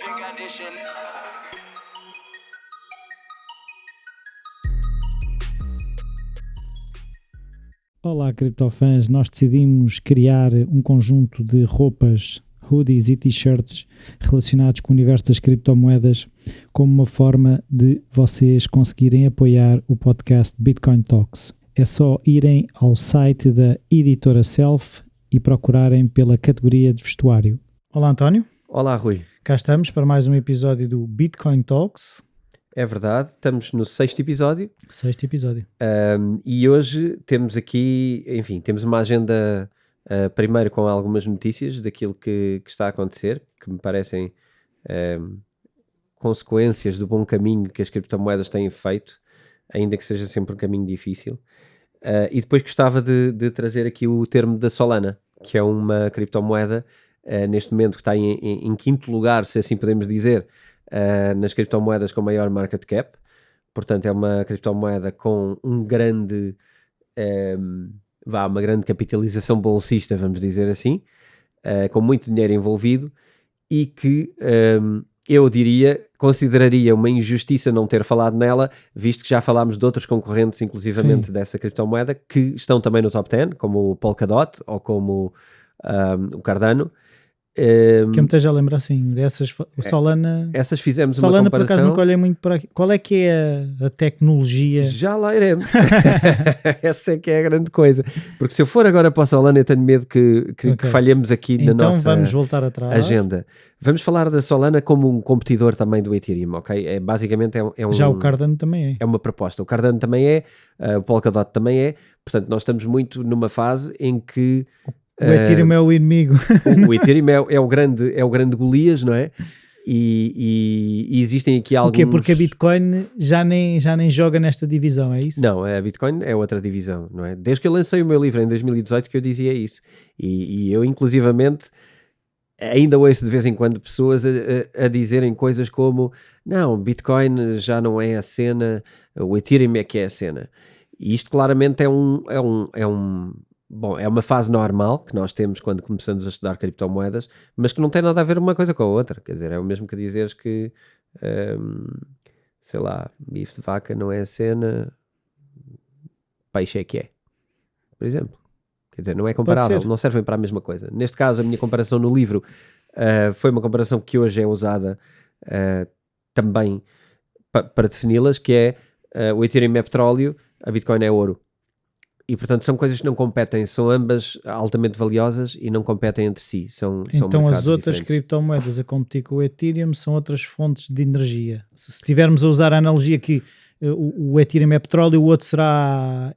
Edition. Olá, criptofãs, nós decidimos criar um conjunto de roupas, hoodies e t-shirts relacionados com o universo das criptomoedas como uma forma de vocês conseguirem apoiar o podcast Bitcoin Talks. É só irem ao site da editora Self e procurarem pela categoria de vestuário. Olá, António. Olá, Rui. Cá estamos para mais um episódio do Bitcoin Talks. É verdade, estamos no 6º episódio. 6º episódio. E hoje temos aqui, enfim, temos uma agenda primeiro com algumas notícias daquilo que está a acontecer, que me parecem consequências do bom caminho que as criptomoedas têm feito, ainda que seja sempre um caminho difícil. E depois gostava de trazer aqui o termo da Solana, que é uma criptomoeda neste momento que está em quinto lugar, se assim podemos dizer, nas criptomoedas com maior market cap. Portanto é uma criptomoeda com uma grande capitalização bolsista, vamos dizer assim, com muito dinheiro envolvido, e que eu consideraria uma injustiça não ter falado nela, visto que já falámos de outros concorrentes, inclusivamente dessa criptomoeda, que estão também no top 10, como o Polkadot ou como o Cardano. Que eu me esteja a lembrar assim, dessas, o Solana... Essas fizemos Solana, uma comparação. por acaso nunca olhei muito para aqui. Qual é que é a tecnologia? Já lá iremos. Essa é que é a grande coisa. Porque se eu for agora para a Solana, eu tenho medo que falhemos aqui na nossa vamos voltar atrás. Agenda. Vamos falar da Solana como um competidor também do Ethereum, ok? Basicamente é um... Já o Cardano também é. É uma proposta. O Cardano também é, o Polkadot também é. Portanto, nós estamos muito numa fase em que... O Ethereum é o inimigo. O Ethereum é o grande Golias, não é? E existem aqui alguns... O quê? Porque a Bitcoin já nem joga nesta divisão, é isso? Não, a Bitcoin é outra divisão, não é? Desde que eu lancei o meu livro em 2018 que eu dizia isso. E eu, inclusivamente, ainda ouço de vez em quando pessoas a dizerem coisas como: não, Bitcoin já não é a cena, o Ethereum é que é a cena. E isto claramente é uma fase normal que nós temos quando começamos a estudar criptomoedas, mas que não tem nada a ver uma coisa com a outra. Quer dizer, é o mesmo que dizeres que, sei lá, bife de vaca não é a cena, peixe é que é, por exemplo. Quer dizer, não é comparável, não servem para a mesma coisa. Neste caso, a minha comparação no livro foi uma comparação que hoje é usada também para defini-las, que é o Ethereum é petróleo, a Bitcoin é ouro. E, portanto, são coisas que não competem, são ambas altamente valiosas e não competem entre si. Então as outras diferentes. criptomoedas a competir com o Ethereum são outras fontes de energia. Se estivermos a usar a analogia que o Ethereum é petróleo e o outro será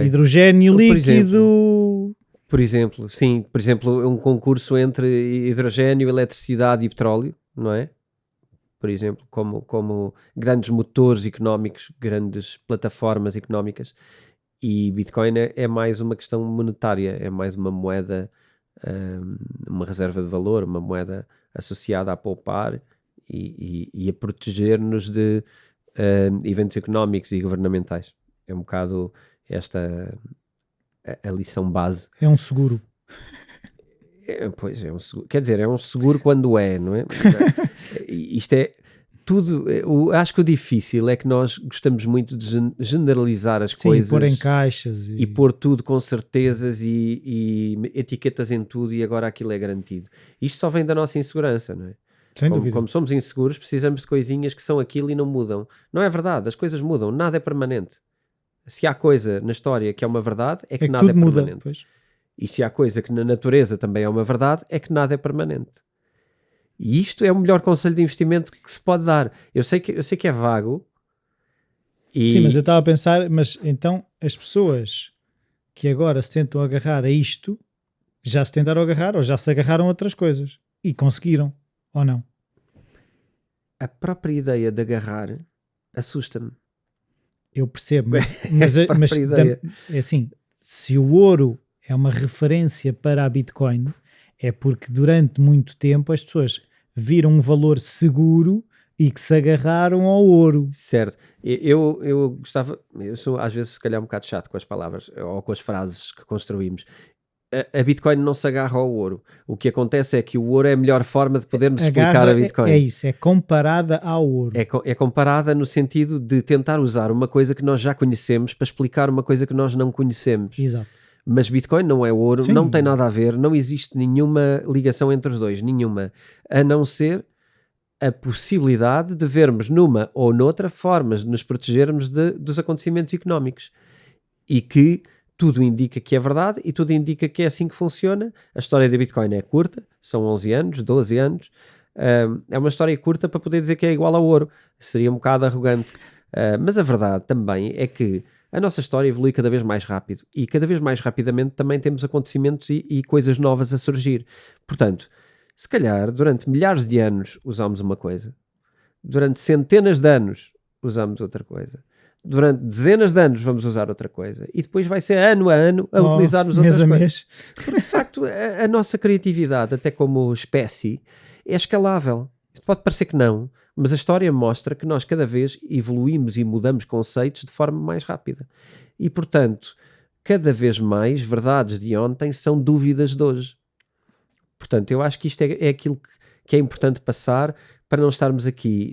hidrogênio líquido... Por exemplo, sim. Por exemplo, um concurso entre hidrogênio, eletricidade e petróleo, não é? Por exemplo, como grandes motores económicos, grandes plataformas económicas. E Bitcoin é mais uma questão monetária, é mais uma moeda, uma reserva de valor, uma moeda associada a poupar e a proteger-nos de eventos económicos e governamentais. É um bocado esta a lição base. É um seguro. Pois, é um seguro. Quer dizer, é um seguro quando é, não é? Isto é... Tudo, acho que o difícil é que nós gostamos muito de generalizar as coisas. Pôr em caixas. E pôr tudo com certezas e etiquetas em tudo e agora aquilo é garantido. Isto só vem da nossa insegurança, não é? Sem dúvida. Como somos inseguros, precisamos de coisinhas que são aquilo e não mudam. Não é verdade, as coisas mudam, nada é permanente. Se há coisa na história que é uma verdade, é que nada é permanente. Pois. E se há coisa que na natureza também é uma verdade, é que nada é permanente. E isto é o melhor conselho de investimento que se pode dar. Eu sei que é vago. Sim, mas eu estava a pensar, mas então as pessoas que agora se tentam agarrar a isto, já se tentaram agarrar ou já se agarraram a outras coisas e conseguiram, ou não? A própria ideia de agarrar assusta-me. Eu percebo, mas é assim, se o ouro é uma referência para a Bitcoin, é porque durante muito tempo as pessoas viram um valor seguro e que se agarraram ao ouro. Certo. Eu gostava... Eu sou às vezes se calhar um bocado chato com as palavras ou com as frases que construímos. a Bitcoin não se agarra ao ouro. O que acontece é que o ouro é a melhor forma de podermos explicar Agarra, a Bitcoin. é isso, é comparada ao ouro. É comparada no sentido de tentar usar uma coisa que nós já conhecemos para explicar uma coisa que nós não conhecemos. Exato. Mas Bitcoin não é ouro, Sim. não tem nada a ver, não existe nenhuma ligação entre os dois, nenhuma, a não ser a possibilidade de vermos numa ou noutra formas de nos protegermos dos acontecimentos económicos. E que tudo indica que é verdade e tudo indica que é assim que funciona. A história da Bitcoin é curta, são 11 anos, 12 anos. É uma história curta para poder dizer que é igual ao ouro. Seria um bocado arrogante. Mas a verdade também é que a nossa história evolui cada vez mais rápido e cada vez mais rapidamente também temos acontecimentos e coisas novas a surgir. Portanto, se calhar durante milhares de anos usamos uma coisa, durante centenas de anos usamos outra coisa, durante dezenas de anos vamos usar outra coisa e depois vai ser ano a ano a utilizarmos outras coisas. Mês. Porque de facto a nossa criatividade, até como espécie, é escalável. Pode parecer que não, mas a história mostra que nós cada vez evoluímos e mudamos conceitos de forma mais rápida. E, portanto, cada vez mais verdades de ontem são dúvidas de hoje. Portanto, eu acho que isto é aquilo que é importante passar para não estarmos aqui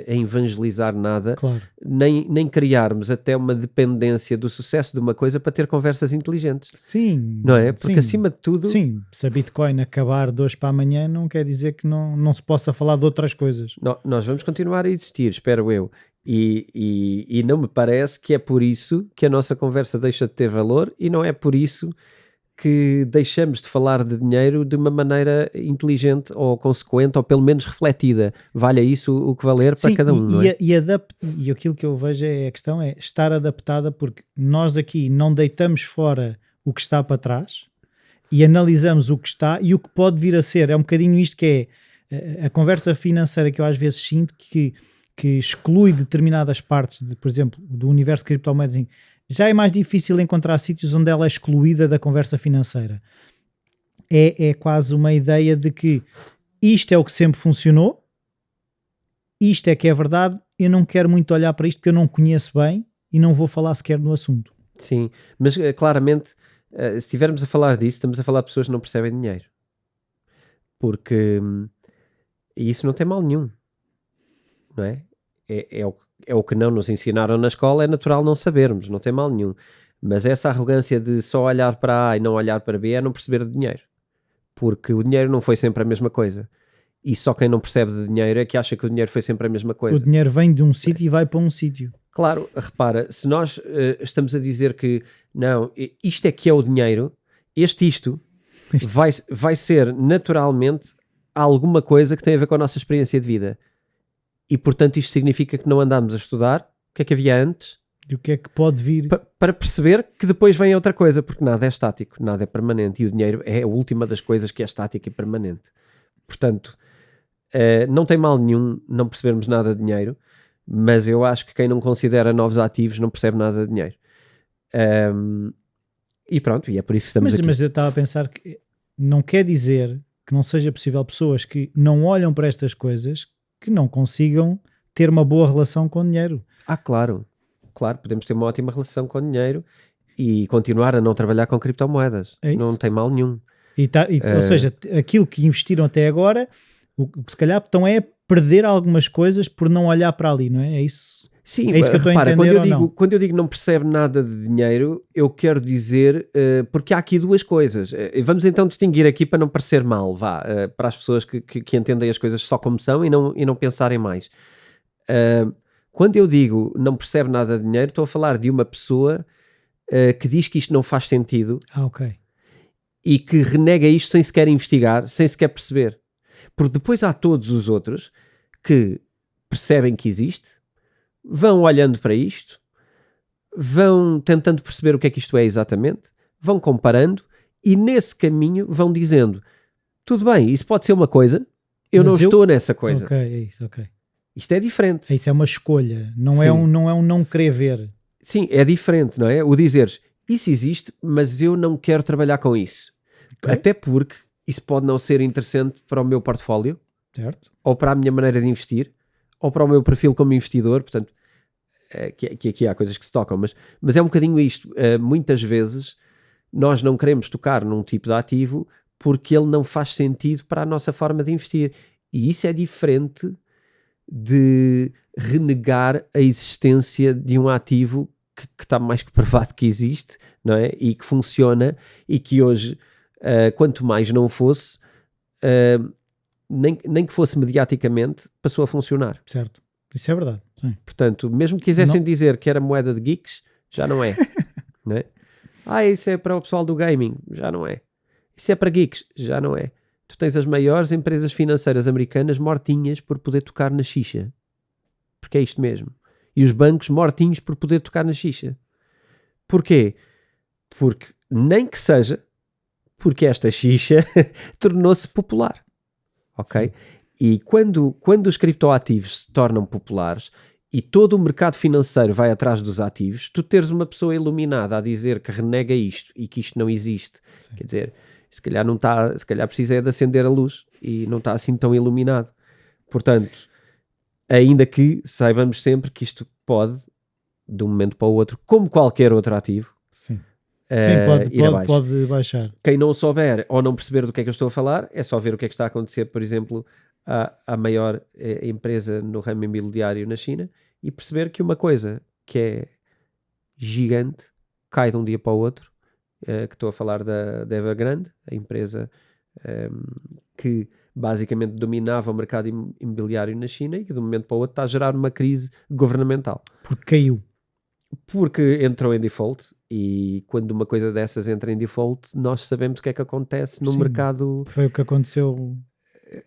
a evangelizar nada, Claro. nem criarmos até uma dependência do sucesso de uma coisa para ter conversas inteligentes. Sim. Não é? Porque sim. acima de tudo... Sim, se a Bitcoin acabar de hoje para amanhã não quer dizer que não se possa falar de outras coisas. Nós vamos continuar a existir, espero eu. E não me parece que é por isso que a nossa conversa deixa de ter valor e não é por isso que deixamos de falar de dinheiro de uma maneira inteligente ou consequente ou pelo menos refletida. Valha isso o que valer para cada um, não é? E aquilo que eu vejo a questão é estar adaptada, porque nós aqui não deitamos fora o que está para trás e analisamos o que está e o que pode vir a ser. É um bocadinho isto que é a conversa financeira que eu às vezes sinto que exclui determinadas partes, por exemplo, do universo de criptomoedas. Já é mais difícil encontrar sítios onde ela é excluída da conversa financeira. É quase uma ideia de que isto é o que sempre funcionou, isto é que é verdade, eu não quero muito olhar para isto porque eu não conheço bem e não vou falar sequer no assunto. Sim, mas claramente, se estivermos a falar disso, estamos a falar de pessoas que não percebem dinheiro. Porque e isso não tem mal nenhum, não é? É o que não nos ensinaram na escola, é natural não sabermos, não tem mal nenhum. Mas essa arrogância de só olhar para A e não olhar para B é não perceber de dinheiro. Porque o dinheiro não foi sempre a mesma coisa. E só quem não percebe de dinheiro é que acha que o dinheiro foi sempre a mesma coisa. O dinheiro vem de um sítio e vai para um sítio. Claro, repara, se nós estamos a dizer que não, isto é que é o dinheiro, isto vai ser naturalmente alguma coisa que tem a ver com a nossa experiência de vida. E, portanto, isto significa que não andamos a estudar o que é que havia antes. E o que é que pode vir? Para perceber que depois vem outra coisa, porque nada é estático, nada é permanente. E o dinheiro é a última das coisas que é estática e permanente. Portanto, não tem mal nenhum não percebermos nada de dinheiro, mas eu acho que quem não considera novos ativos não percebe nada de dinheiro. E pronto, e é por isso que estamos aqui. Mas eu estava a pensar que não quer dizer que não seja possível pessoas que não olham para estas coisas que não consigam ter uma boa relação com o dinheiro. Claro, podemos ter uma ótima relação com o dinheiro e continuar a não trabalhar com criptomoedas. Não tem mal nenhum. Ou seja, aquilo que investiram até agora, o que se calhar estão é perder algumas coisas por não olhar para ali, não é? É isso? Sim, é isso que eu estou a entender. Quando eu digo não percebe nada de dinheiro, eu quero dizer, porque há aqui duas coisas. Vamos então distinguir aqui para não parecer mal, para as pessoas que entendem as coisas só como são e não pensarem mais. Quando eu digo não percebe nada de dinheiro, estou a falar de uma pessoa que diz que isto não faz sentido. Ok. E que renega isto sem sequer investigar, sem sequer perceber. Porque depois há todos os outros que percebem que existe, vão olhando para isto, vão tentando perceber o que é que isto é exatamente, vão comparando e nesse caminho vão dizendo, tudo bem, isso pode ser uma coisa, mas eu estou nessa coisa. Ok, é isso, ok. Isto é diferente. Isso é uma escolha, não é um não querer ver. Sim, é diferente, não é? O dizeres, isso existe, mas eu não quero trabalhar com isso. Okay. Até porque isso pode não ser interessante para o meu portfólio, certo? Ou para a minha maneira de investir, ou para o meu perfil como investidor, portanto, que aqui há coisas que se tocam, mas é um bocadinho isto. Muitas vezes nós não queremos tocar num tipo de ativo porque ele não faz sentido para a nossa forma de investir. E isso é diferente de renegar a existência de um ativo que está mais que provado que existe, não é? E que funciona, e que hoje, quanto mais não fosse, nem que fosse mediaticamente, passou a funcionar. Certo, isso é verdade. Sim. Portanto, mesmo que quisessem dizer que era moeda de geeks, já não é. Não é? Isso é para o pessoal do gaming, já não é. Isso é para geeks, já não é. Tu tens as maiores empresas financeiras americanas mortinhas por poder tocar na xixa. Porque é isto mesmo. E os bancos mortinhos por poder tocar na xixa. Porquê? Porque nem que seja porque esta xixa tornou-se popular. Ok? Sim. E quando os criptoativos se tornam populares e todo o mercado financeiro vai atrás dos ativos, tu teres uma pessoa iluminada a dizer que renega isto e que isto não existe, sim, quer dizer, se calhar não está, se calhar precisa de acender a luz e não está assim tão iluminado. Portanto, ainda que saibamos sempre que isto pode, de um momento para o outro, como qualquer outro ativo, sim. Pode baixar. Quem não souber ou não perceber do que é que eu estou a falar, é só ver o que é que está a acontecer, por exemplo, à maior empresa no ramo imobiliário na China, e perceber que uma coisa que é gigante cai de um dia para o outro, que estou a falar da Evergrande, a empresa que basicamente dominava o mercado imobiliário na China e que de um momento para o outro está a gerar uma crise governamental. Porque caiu. Porque entrou em default, e quando uma coisa dessas entra em default, nós sabemos o que é que acontece no mercado. Foi o que aconteceu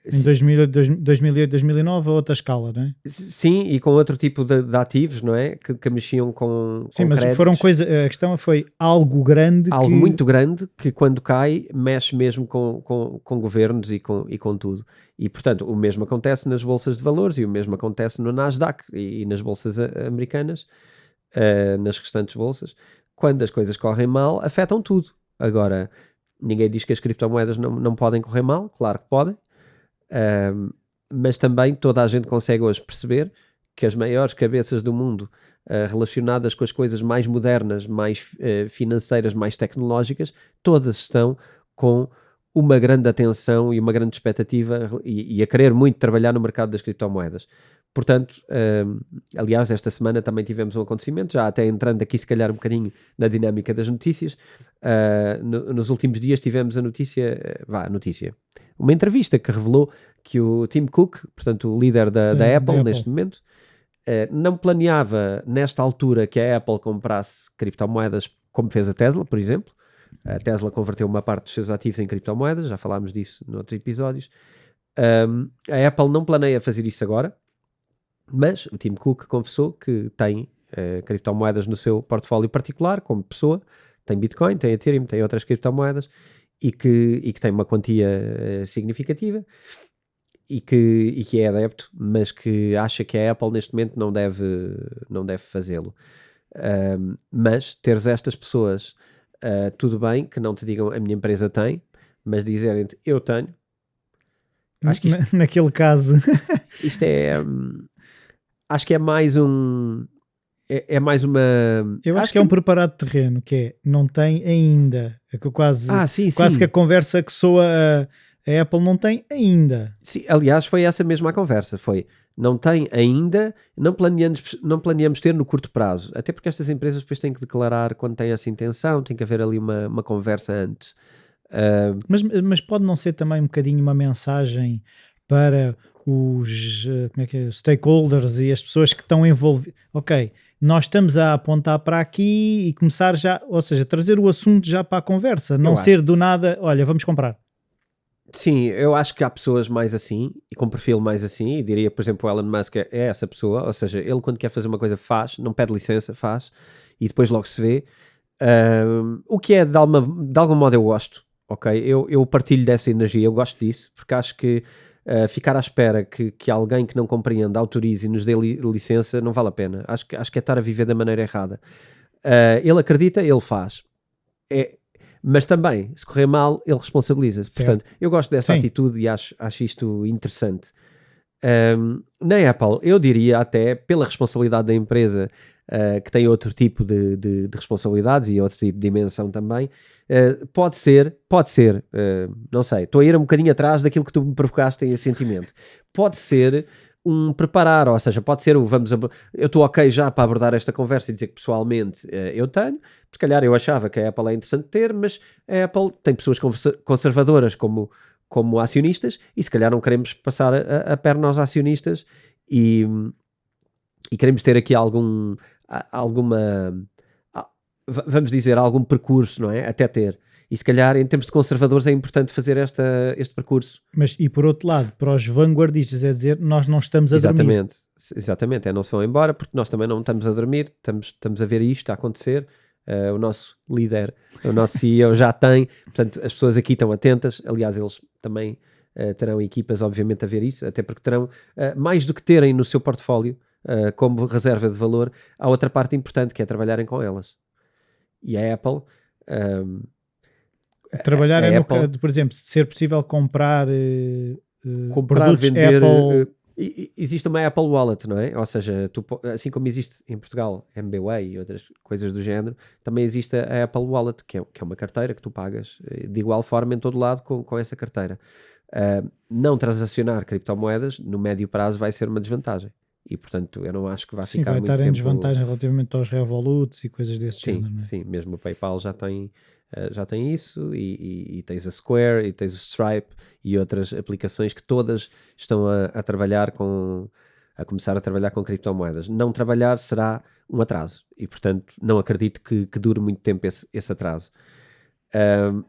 em 2008, 2009 a outra escala, não é? Sim, e com outro tipo de ativos, não é? Que mexiam com sim, mas créditos. Foram coisas. A questão foi algo grande. Algo muito grande que quando cai mexe mesmo com governos e com tudo. E portanto o mesmo acontece nas bolsas de valores e o mesmo acontece no Nasdaq e nas bolsas americanas, nas restantes bolsas. Quando as coisas correm mal, afetam tudo. Agora, ninguém diz que as criptomoedas não podem correr mal, claro que podem. Mas também toda a gente consegue hoje perceber que as maiores cabeças do mundo relacionadas com as coisas mais modernas, mais financeiras, mais tecnológicas, todas estão com uma grande atenção e uma grande expectativa e a querer muito trabalhar no mercado das criptomoedas. Portanto, aliás, esta semana também tivemos um acontecimento, já até entrando aqui se calhar um bocadinho na dinâmica das notícias. Nos últimos dias tivemos uma entrevista que revelou que o Tim Cook, portanto o líder da Apple neste momento, não planeava nesta altura que a Apple comprasse criptomoedas como fez a Tesla, por exemplo. A Tesla converteu uma parte dos seus ativos em criptomoedas, já falámos disso noutros episódios. A Apple não planeia fazer isso agora, mas o Tim Cook confessou que tem criptomoedas no seu portfólio particular, como pessoa, tem Bitcoin, tem Ethereum, tem outras criptomoedas, e que tem uma quantia significativa, e que é adepto, mas que acha que a Apple neste momento não deve fazê-lo. Mas teres estas pessoas, tudo bem que não te digam a minha empresa tem, mas dizerem-te eu tenho, acho que isto, naquele caso isto é acho que é mais um é mais uma... Eu acho que é um preparado de terreno, que é, não tem ainda, é que quase que a conversa que soa a Apple não tem ainda. Sim, aliás foi essa mesma a conversa, foi não tem ainda, não planeamos ter no curto prazo, até porque estas empresas depois têm que declarar quando têm essa intenção, tem que haver ali uma conversa antes. Mas pode não ser também um bocadinho uma mensagem para os stakeholders e as pessoas que estão envolvidas? Ok, nós estamos a apontar para aqui e começar já, ou seja, trazer o assunto já para a conversa, não ser do nada, olha, vamos comprar. Sim, eu acho que há pessoas mais assim, e com perfil mais assim, e diria, por exemplo, o Elon Musk é essa pessoa, ou seja, ele quando quer fazer uma coisa faz, não pede licença, faz, e depois logo se vê. O que é, de algum modo eu gosto, ok? Eu partilho dessa energia, eu gosto disso, porque acho que ficar à espera que alguém que não compreenda autorize e nos dê licença não vale a pena. Acho que é estar a viver da maneira errada. Ele acredita, ele faz. Mas também, se correr mal, ele responsabiliza-se. Portanto, eu gosto dessa atitude e acho isto interessante. Na Apple, eu diria até, pela responsabilidade da empresa, que tem outro tipo de responsabilidades e outro tipo de dimensão também, pode ser, não sei, estou a ir um bocadinho atrás daquilo que tu me provocaste em esse sentimento. Pode ser um preparar, ou seja, pode ser eu estou ok já para abordar esta conversa e dizer que pessoalmente eu tenho, se calhar eu achava que a Apple é interessante ter, mas a Apple tem pessoas conservadoras como acionistas e se calhar não queremos passar a perna aos acionistas e queremos ter aqui alguma, vamos dizer, algum percurso, não é? Até ter. E se calhar, em termos de conservadores, é importante fazer este percurso. Mas, e por outro lado, para os vanguardistas, é dizer, nós não estamos a dormir. Exatamente, não se vão embora, porque nós também não estamos a dormir, estamos a ver isto a acontecer. O nosso líder, o nosso CEO já tem, portanto, as pessoas aqui estão atentas. Aliás, eles também terão equipas, obviamente, a ver isso, até porque terão, mais do que terem no seu portfólio, como reserva de valor, há outra parte importante, que é trabalharem com elas. E a Apple... Trabalhar é Apple, por exemplo, ser possível comprar produtos vender, Apple... existe uma Apple Wallet, não é? Ou seja, assim como existe em Portugal MBWay e outras coisas do género, também existe a Apple Wallet, que é uma carteira que tu pagas de igual forma em todo lado com essa carteira. Não transacionar criptomoedas no médio prazo vai ser uma desvantagem. E, portanto, eu não acho que vai ficar muito tempo... Sim, vai estar em desvantagem relativamente aos Revoluts e coisas desse género, não é? Sim, mesmo o PayPal já tem isso, e tens a Square, e tens o Stripe, e outras aplicações que todas estão a começar a trabalhar com criptomoedas. Não trabalhar será um atraso, e, portanto, não acredito que dure muito tempo esse atraso.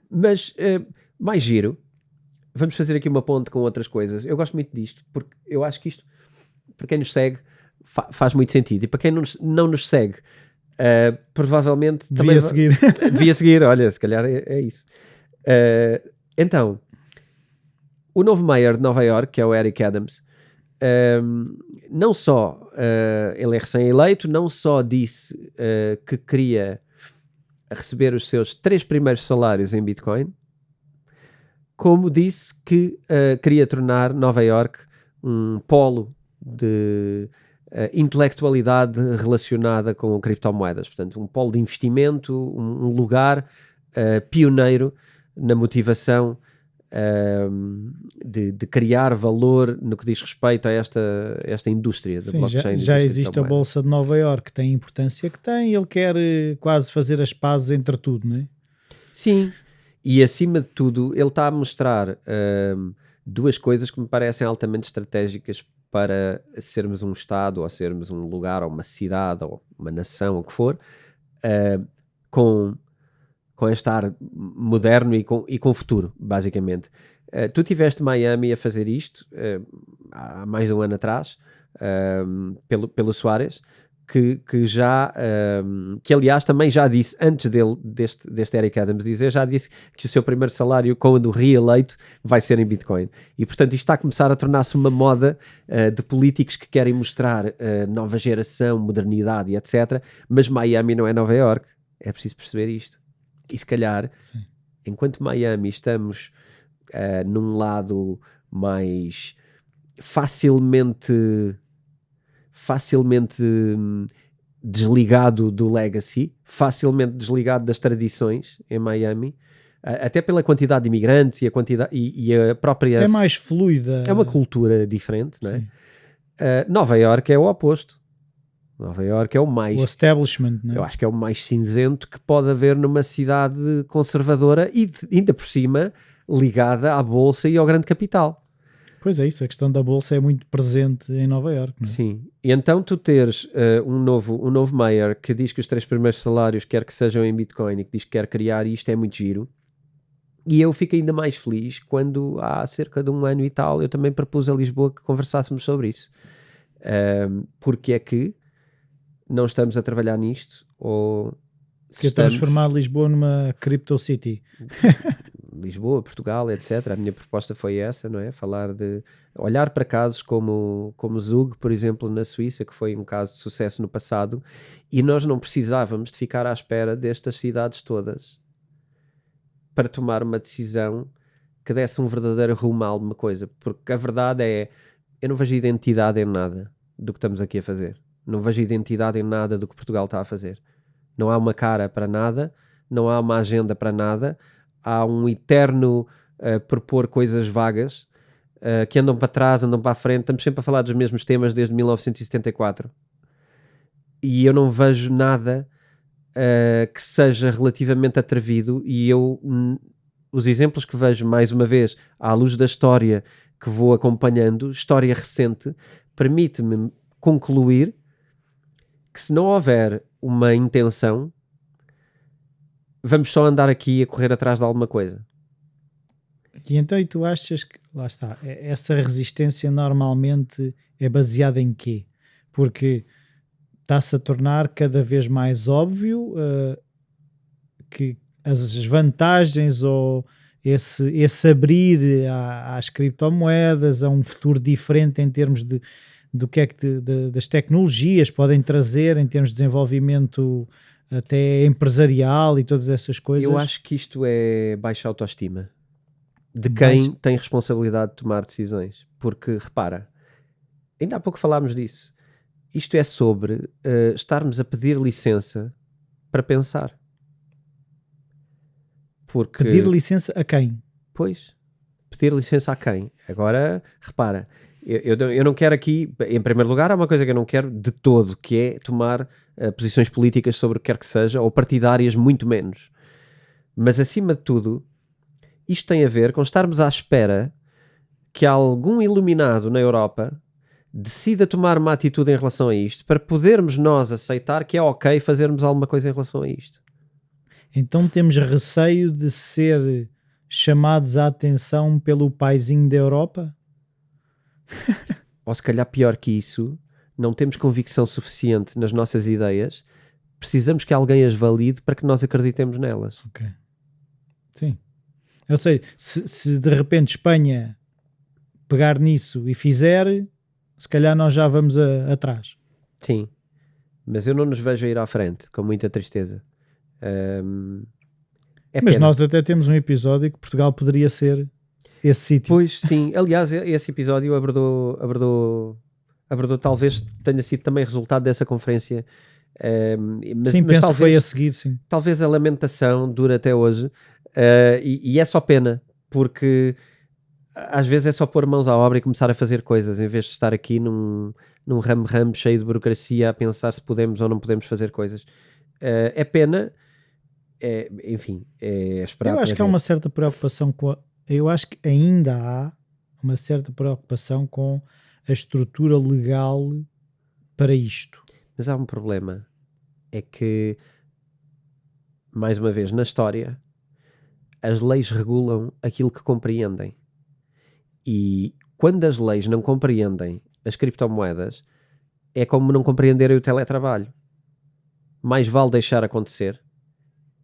Mas, mais giro, vamos fazer aqui uma ponte com outras coisas. Eu gosto muito disto, porque eu acho que isto, para quem nos segue, faz muito sentido. E para quem não nos segue, provavelmente devia seguir. Devia seguir, olha, se calhar é isso. Então, o novo mayor de Nova York, que é o Eric Adams, não só ele é recém-eleito, não só disse que queria receber os seus 3 primeiros salários em Bitcoin, como disse que queria tornar Nova York um polo de intelectualidade relacionada com criptomoedas, portanto um polo de investimento, um lugar pioneiro na motivação de criar valor no que diz respeito a esta indústria da blockchain. Já existe a Bolsa de Nova Iorque, que tem a importância que tem, ele quer quase fazer as pazes entre tudo, não é? Sim, e acima de tudo ele está a mostrar duas coisas que me parecem altamente estratégicas para sermos um Estado, ou sermos um lugar, ou uma cidade, ou uma nação, o que for, com este ar moderno e com futuro, basicamente. Tu estiveste em Miami a fazer isto há mais de um ano atrás, pelo Soares, que aliás também já disse, antes deste Eric Adams dizer, já disse que o seu primeiro salário, quando reeleito, vai ser em Bitcoin. E portanto isto está a começar a tornar-se uma moda de políticos que querem mostrar nova geração, modernidade e etc. Mas Miami não é Nova York, é preciso perceber isto. E se calhar, sim, enquanto Miami estamos num lado mais facilmente desligado do legacy, facilmente desligado das tradições em Miami, até pela quantidade de imigrantes e a própria... É mais fluida. É uma cultura diferente, não é? Nova Iorque é o oposto. Nova Iorque é o mais... O establishment, não é? Eu acho que é o mais cinzento que pode haver numa cidade conservadora e ainda por cima ligada à bolsa e ao grande capital. Pois é isso, a questão da bolsa é muito presente em Nova Iorque, não é? Sim, e então tu teres um novo mayor que diz que os 3 primeiros salários quer que sejam em Bitcoin e que diz que quer criar isto, é muito giro. E eu fico ainda mais feliz quando há cerca de um ano e tal eu também propus a Lisboa que conversássemos sobre isso. Porque é que não estamos a trabalhar nisto, ou que transformar Lisboa numa crypto city. Lisboa, Portugal, etc. A minha proposta foi essa, não é? Falar de olhar para casos como Zug, por exemplo, na Suíça, que foi um caso de sucesso no passado, e nós não precisávamos de ficar à espera destas cidades todas para tomar uma decisão que desse um verdadeiro rumo a alguma coisa, porque a verdade é, eu não vejo identidade em nada do que estamos aqui a fazer. Não vejo identidade em nada do que Portugal está a fazer. Não há uma cara para nada, não há uma agenda para nada, há um eterno propor coisas vagas que andam para trás, andam para a frente. Estamos sempre a falar dos mesmos temas desde 1974 e eu não vejo nada que seja relativamente atrevido, e os exemplos que vejo, mais uma vez, à luz da história que vou acompanhando, história recente, permite-me concluir que se não houver uma intenção, vamos só andar aqui a correr atrás de alguma coisa. E então, e tu achas que, lá está, essa resistência normalmente é baseada em quê? Porque está-se a tornar cada vez mais óbvio que as vantagens ou esse abrir às criptomoedas, a um futuro diferente em termos do que é que das tecnologias podem trazer em termos de desenvolvimento até empresarial e todas essas coisas. Eu acho que isto é baixa autoestima de quem tem responsabilidade de tomar decisões. Porque, repara, ainda há pouco falámos disso. Isto é sobre estarmos a pedir licença para pensar. Porque, pedir licença a quem? Pois, pedir licença a quem? Agora, repara, eu não quero aqui, em primeiro lugar, há uma coisa que eu não quero de todo, que é tomar posições políticas sobre o que quer que seja, ou partidárias muito menos. Mas, acima de tudo, isto tem a ver com estarmos à espera que algum iluminado na Europa decida tomar uma atitude em relação a isto, para podermos nós aceitar que é ok fazermos alguma coisa em relação a isto. Então temos receio de ser chamados à atenção pelo paizinho da Europa? Ou se calhar pior que isso, não temos convicção suficiente nas nossas ideias, precisamos que alguém as valide para que nós acreditemos nelas. Ok. Sim. Eu sei, se de repente Espanha pegar nisso e fizer, se calhar nós já vamos atrás. Sim, mas eu não nos vejo a ir à frente, com muita tristeza. Mas nós até temos um episódio que Portugal poderia ser esse sítio. Pois, sim. Aliás, esse episódio abordou talvez tenha sido também resultado dessa conferência. Mas penso talvez, que foi a seguir, sim. Talvez a lamentação dure até hoje. E é só pena, porque às vezes é só pôr mãos à obra e começar a fazer coisas, em vez de estar aqui num ramo-ramo cheio de burocracia a pensar se podemos ou não podemos fazer coisas. É pena, enfim, é esperar. Eu acho que há uma certa preocupação eu acho que ainda há uma certa preocupação com a estrutura legal para isto. Mas há um problema, é que, mais uma vez, na história, as leis regulam aquilo que compreendem. E quando as leis não compreendem as criptomoedas, é como não compreenderem o teletrabalho. Mais vale deixar acontecer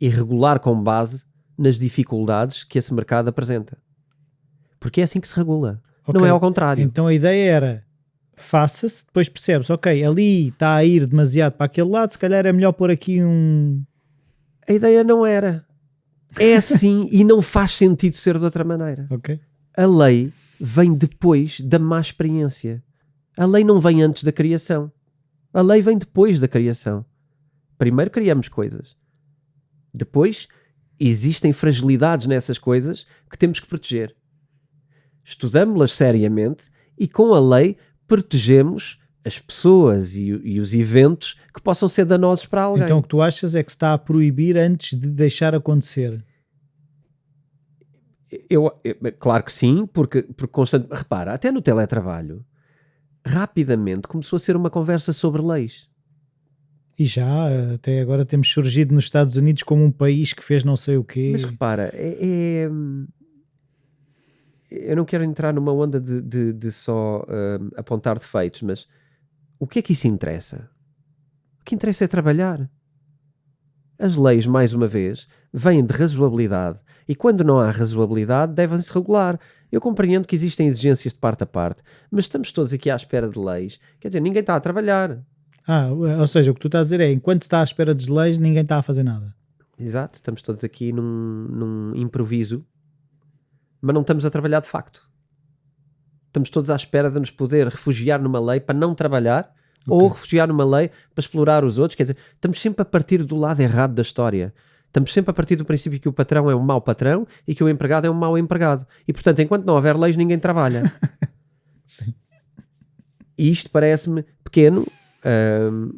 e regular com base nas dificuldades que esse mercado apresenta. Porque é assim que se regula. Okay. Não é ao contrário. Então a ideia era, faça-se, depois percebes, ok, ali está a ir demasiado para aquele lado, se calhar é melhor pôr aqui um... A ideia não era. É assim e não faz sentido ser de outra maneira. Okay. A lei vem depois da má experiência. A lei não vem antes da criação. A lei vem depois da criação. Primeiro criamos coisas. Depois existem fragilidades nessas coisas que temos que proteger. Estudamos-las seriamente e com a lei protegemos as pessoas e os eventos que possam ser danosos para alguém. Então o que tu achas é que se está a proibir antes de deixar acontecer? Claro que sim, porque constante. Repara, até no teletrabalho, rapidamente começou a ser uma conversa sobre leis. E já, até agora temos surgido nos Estados Unidos como um país que fez não sei o quê. Mas repara, eu não quero entrar numa onda de só apontar defeitos, mas o que é que isso interessa? O que interessa é trabalhar. As leis, mais uma vez, vêm de razoabilidade e quando não há razoabilidade devem-se regular. Eu compreendo que existem exigências de parte a parte, mas estamos todos aqui à espera de leis. Quer dizer, ninguém está a trabalhar. Ou seja, o que tu estás a dizer é, enquanto está à espera de leis, ninguém está a fazer nada. Exato, estamos todos aqui num improviso, mas não estamos a trabalhar de facto. Estamos todos à espera de nos poder refugiar numa lei para não trabalhar ou refugiar numa lei para explorar os outros. Quer dizer, estamos sempre a partir do lado errado da história. Estamos sempre a partir do princípio que o patrão é um mau patrão e que o empregado é um mau empregado. E, portanto, enquanto não houver leis, ninguém trabalha. Sim. E isto parece-me pequeno.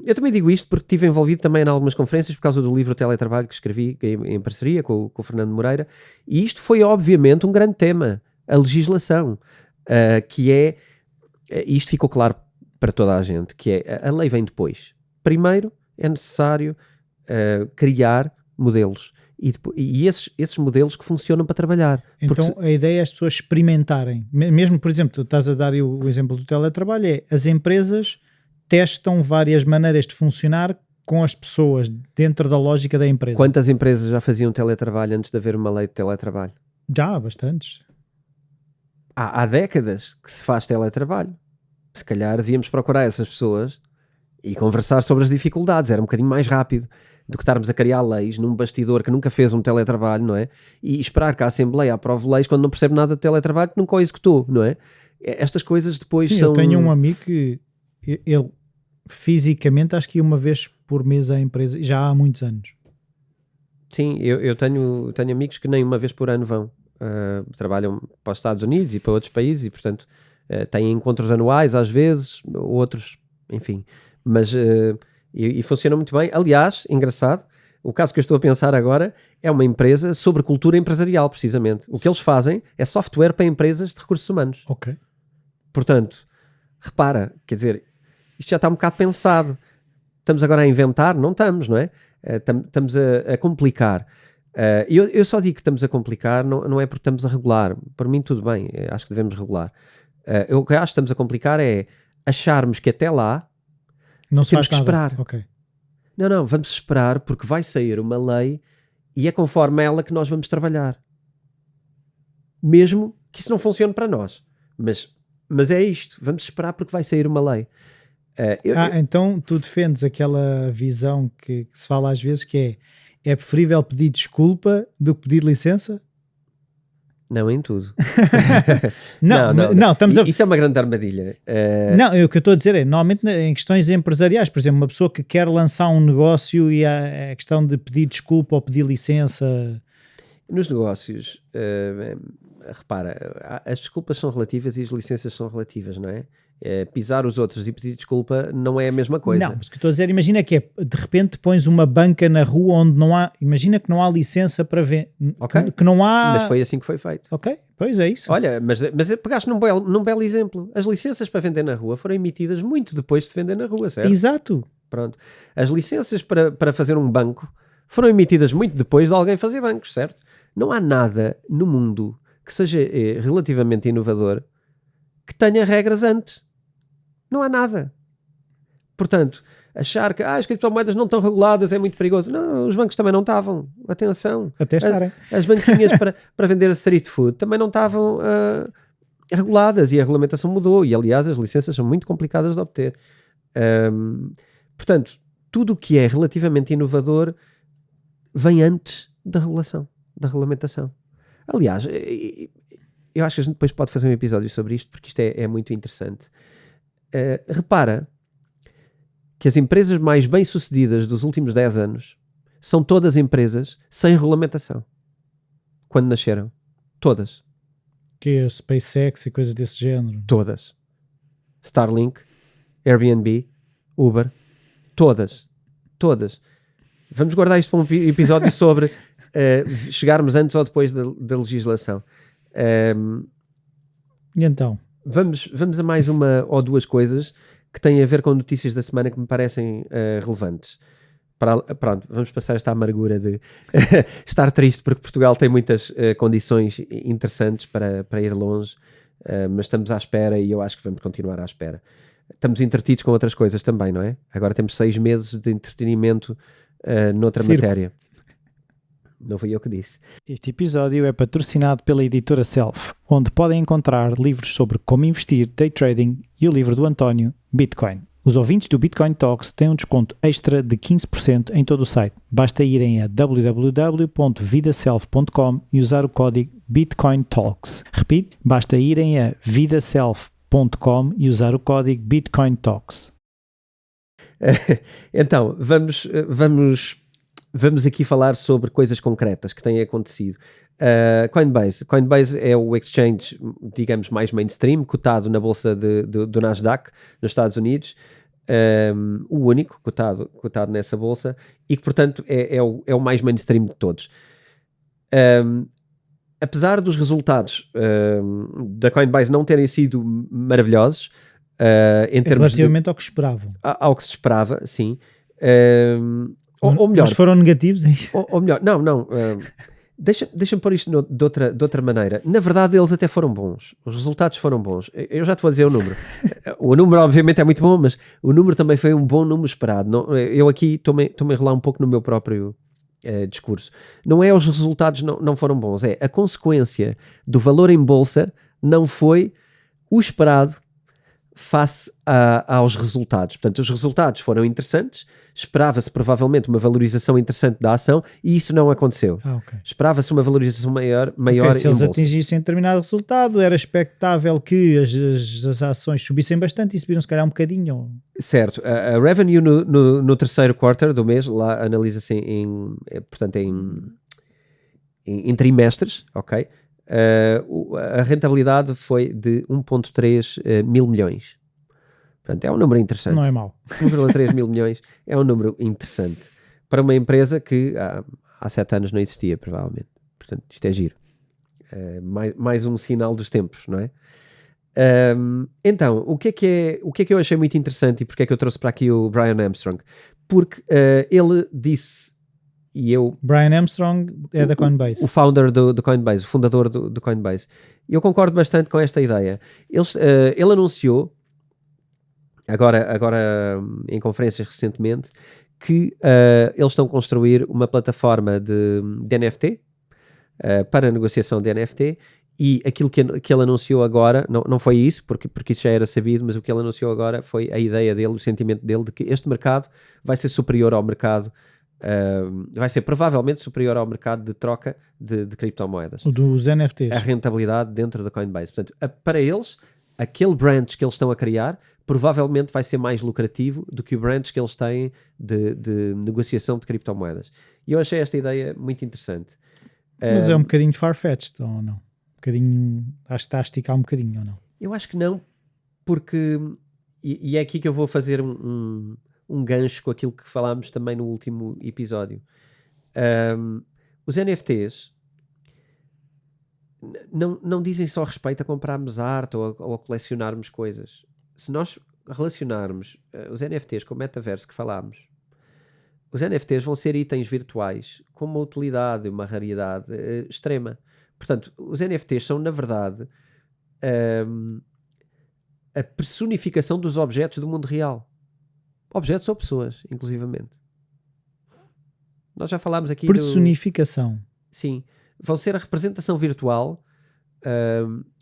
Eu também digo isto porque estive envolvido também em algumas conferências por causa do livro Teletrabalho que escrevi em parceria com o Fernando Moreira. E isto foi, obviamente, um grande tema. A legislação. Que é... Isto ficou claro para toda a gente, que é... A lei vem depois. Primeiro, é necessário criar modelos e esses modelos que funcionam para trabalhar. Então a ideia é as pessoas experimentarem, mesmo por exemplo, tu estás a dar o exemplo do teletrabalho, é as empresas testam várias maneiras de funcionar com as pessoas dentro da lógica da empresa. Quantas empresas já faziam teletrabalho antes de haver uma lei de teletrabalho? Já, bastantes. Há décadas que se faz teletrabalho. Se calhar devíamos procurar essas pessoas e conversar sobre as dificuldades, era um bocadinho mais rápido do que estarmos a criar leis num bastidor que nunca fez um teletrabalho, não é? E esperar que a Assembleia aprove leis quando não percebe nada de teletrabalho que nunca o executou, não é? Estas coisas depois Sim, são... eu tenho um amigo que ele fisicamente acho que ia uma vez por mês à empresa, já há muitos anos. Sim, eu tenho amigos que nem uma vez por ano vão. Trabalham para os Estados Unidos e para outros países e, portanto, têm encontros anuais às vezes, outros, enfim. Mas... E funciona muito bem. Aliás, engraçado, o caso que eu estou a pensar agora é uma empresa sobre cultura empresarial, precisamente. O que eles fazem é software para empresas de recursos humanos. Ok. Portanto, repara, quer dizer, isto já está um bocado pensado. Estamos agora a inventar? Não estamos, não é? Estamos a complicar. Eu só digo que estamos a complicar, não é porque estamos a regular. Para mim, tudo bem, acho que devemos regular. O que acho que estamos a complicar é acharmos que até lá não se temos faz que nada. esperar. Okay. Não, vamos esperar porque vai sair uma lei e é conforme ela que nós vamos trabalhar. Mesmo que isso não funcione para nós. Mas é isto, vamos esperar porque vai sair uma lei. Então tu defendes aquela visão que se fala às vezes que é preferível pedir desculpa do que pedir licença? Não em tudo. não, estamos a... Isso é uma grande armadilha. Não, o que eu estou a dizer é, normalmente em questões empresariais, por exemplo, uma pessoa que quer lançar um negócio e a questão de pedir desculpa ou pedir licença... Nos negócios, repara, as desculpas são relativas e as licenças são relativas, não é? Pisar os outros e pedir desculpa não é a mesma coisa. Não, mas o que eu estou a dizer, imagina que de repente pões uma banca na rua onde não há, imagina que não há licença para ver, okay. que não há... Mas foi assim que foi feito. Ok, pois é isso. Olha, mas pegaste num belo exemplo. As licenças para vender na rua foram emitidas muito depois de se vender na rua, certo? Exato. Pronto. As licenças para fazer um banco foram emitidas muito depois de alguém fazer bancos, certo? Não há nada no mundo que seja relativamente inovador que tenha regras antes. Não há nada. Portanto, achar que as criptomoedas não estão reguladas é muito perigoso. Não, os bancos também não estavam. Atenção. Até estarem. As banquinhas para vender street food também não estavam reguladas e a regulamentação mudou. E, aliás, as licenças são muito complicadas de obter. Portanto, tudo o que é relativamente inovador vem antes da regulação, da regulamentação. Aliás, eu acho que a gente depois pode fazer um episódio sobre isto, porque isto é muito interessante. Repara que as empresas mais bem-sucedidas dos últimos 10 anos são todas empresas sem regulamentação. Quando nasceram. Todas. Que é SpaceX e coisas desse género. Todas. Starlink, Airbnb, Uber. Todas. Vamos guardar isto para um episódio sobre chegarmos antes ou depois da legislação. E então? Vamos a mais uma ou duas coisas que têm a ver com notícias da semana que me parecem relevantes. Pronto, vamos passar esta amargura de estar triste porque Portugal tem muitas condições interessantes para ir longe, mas estamos à espera e eu acho que vamos continuar à espera. Estamos entretidos com outras coisas também, não é? Agora temos 6 meses de entretenimento noutra matéria. Não fui eu que disse. Este episódio é patrocinado pela editora Self, onde podem encontrar livros sobre como investir, day trading e o livro do António, Bitcoin. Os ouvintes do Bitcoin Talks têm um desconto extra de 15% em todo o site. Basta irem a www.vidaself.com e usar o código Bitcoin Talks. Repito, basta irem a vidaself.com e usar o código Bitcoin Talks. Então, vamos aqui falar sobre coisas concretas que têm acontecido. Coinbase é o exchange, digamos, mais mainstream, cotado na bolsa do Nasdaq, nos Estados Unidos, o único cotado nessa bolsa, e que, portanto, é o mais mainstream de todos. Apesar dos resultados da Coinbase não terem sido maravilhosos, em termos relativamente ao que esperavam. ao que se esperava, sim. Ou melhor, mas foram negativos, hein? ou melhor, não. Deixa-me pôr isto de outra maneira. Na verdade, eles até foram bons. Os resultados foram bons. Eu já te vou dizer o número. O número, obviamente, é muito bom, mas o número também foi um bom número esperado. Eu aqui estou-me a enrolar um pouco no meu próprio discurso. Não é os resultados não foram bons, é a consequência do valor em bolsa não foi o esperado face aos resultados. Portanto, os resultados foram interessantes, esperava-se provavelmente uma valorização interessante da ação e isso não aconteceu. Okay. Esperava-se uma valorização maior se eles atingissem determinado resultado, era expectável que as ações subissem bastante e subiram se calhar um bocadinho. Certo. A revenue no terceiro quarter do mês, lá analisa-se em trimestres, ok? A rentabilidade foi de 1.3 mil milhões. Portanto, é um número interessante. Não é mau. 1,3 mil milhões é um número interessante para uma empresa que há 7 anos não existia, provavelmente. Portanto, isto é giro. Mais um sinal dos tempos, não é? Então, o que é que eu achei muito interessante e porque é que eu trouxe para aqui o Brian Armstrong? Porque ele disse, e eu... Brian Armstrong é da Coinbase. O founder do Coinbase, o fundador do Coinbase. E eu concordo bastante com esta ideia. Ele anunciou, agora em conferências recentemente, que eles estão a construir uma plataforma de NFT para negociação de NFT. E aquilo que ele anunciou agora, não foi isso, porque isso já era sabido, mas o que ele anunciou agora foi a ideia dele, o sentimento dele de que este mercado vai ser superior ao mercado, vai ser provavelmente superior ao mercado de troca de criptomoedas. O dos NFTs. A rentabilidade dentro da Coinbase. Portanto, para eles, aquele branch que eles estão a criar provavelmente vai ser mais lucrativo do que o branch que eles têm de negociação de criptomoedas. E eu achei esta ideia muito interessante. Mas é um bocadinho far-fetched, ou não? Bocadinho, acho que está a esticar um bocadinho, ou não? Eu acho que não, porque, e é aqui que eu vou fazer um gancho com aquilo que falámos também no último episódio. Os NFTs não dizem só respeito a comprarmos arte ou a colecionarmos coisas. Se nós relacionarmos os NFTs com o metaverso que falámos, os NFTs vão ser itens virtuais com uma utilidade, uma raridade extrema. Portanto, os NFTs são, na verdade, a personificação dos objetos do mundo real. Objetos ou pessoas, inclusivamente. Nós já falámos aqui personificação. Sim. Vão ser a representação virtual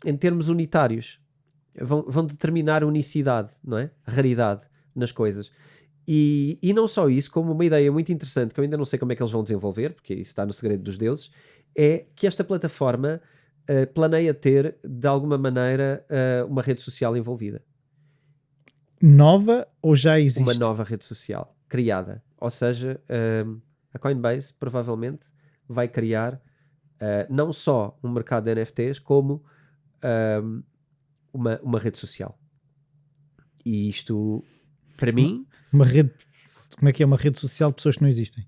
em termos unitários. Vão determinar unicidade, não é? Raridade nas coisas. E não só isso, como uma ideia muito interessante, que eu ainda não sei como é que eles vão desenvolver, porque isso está no segredo dos deuses, é que esta plataforma planeia ter, de alguma maneira, uma rede social envolvida. Nova ou já existe? Uma nova rede social, criada. Ou seja, a Coinbase provavelmente vai criar não só um mercado de NFTs, como uma rede social. E isto, para mim... Uma rede... Como é que é? Uma rede social de pessoas que não existem?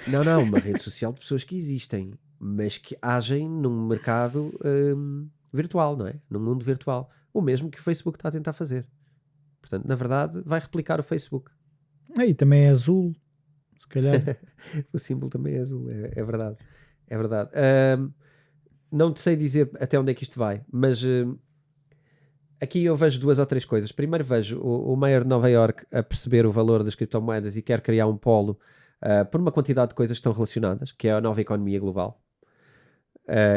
Não, uma rede social de pessoas que existem, mas que agem num mercado virtual, não é? Num mundo virtual. O mesmo que o Facebook está a tentar fazer. Portanto, na verdade, vai replicar o Facebook. E também é azul, se calhar. O símbolo também é azul, é verdade. É verdade. Não te sei dizer até onde é que isto vai, mas aqui eu vejo 2 ou 3 coisas. Primeiro vejo o Mayor de Nova Iorque a perceber o valor das criptomoedas e quer criar um polo por uma quantidade de coisas que estão relacionadas, que é a nova economia global.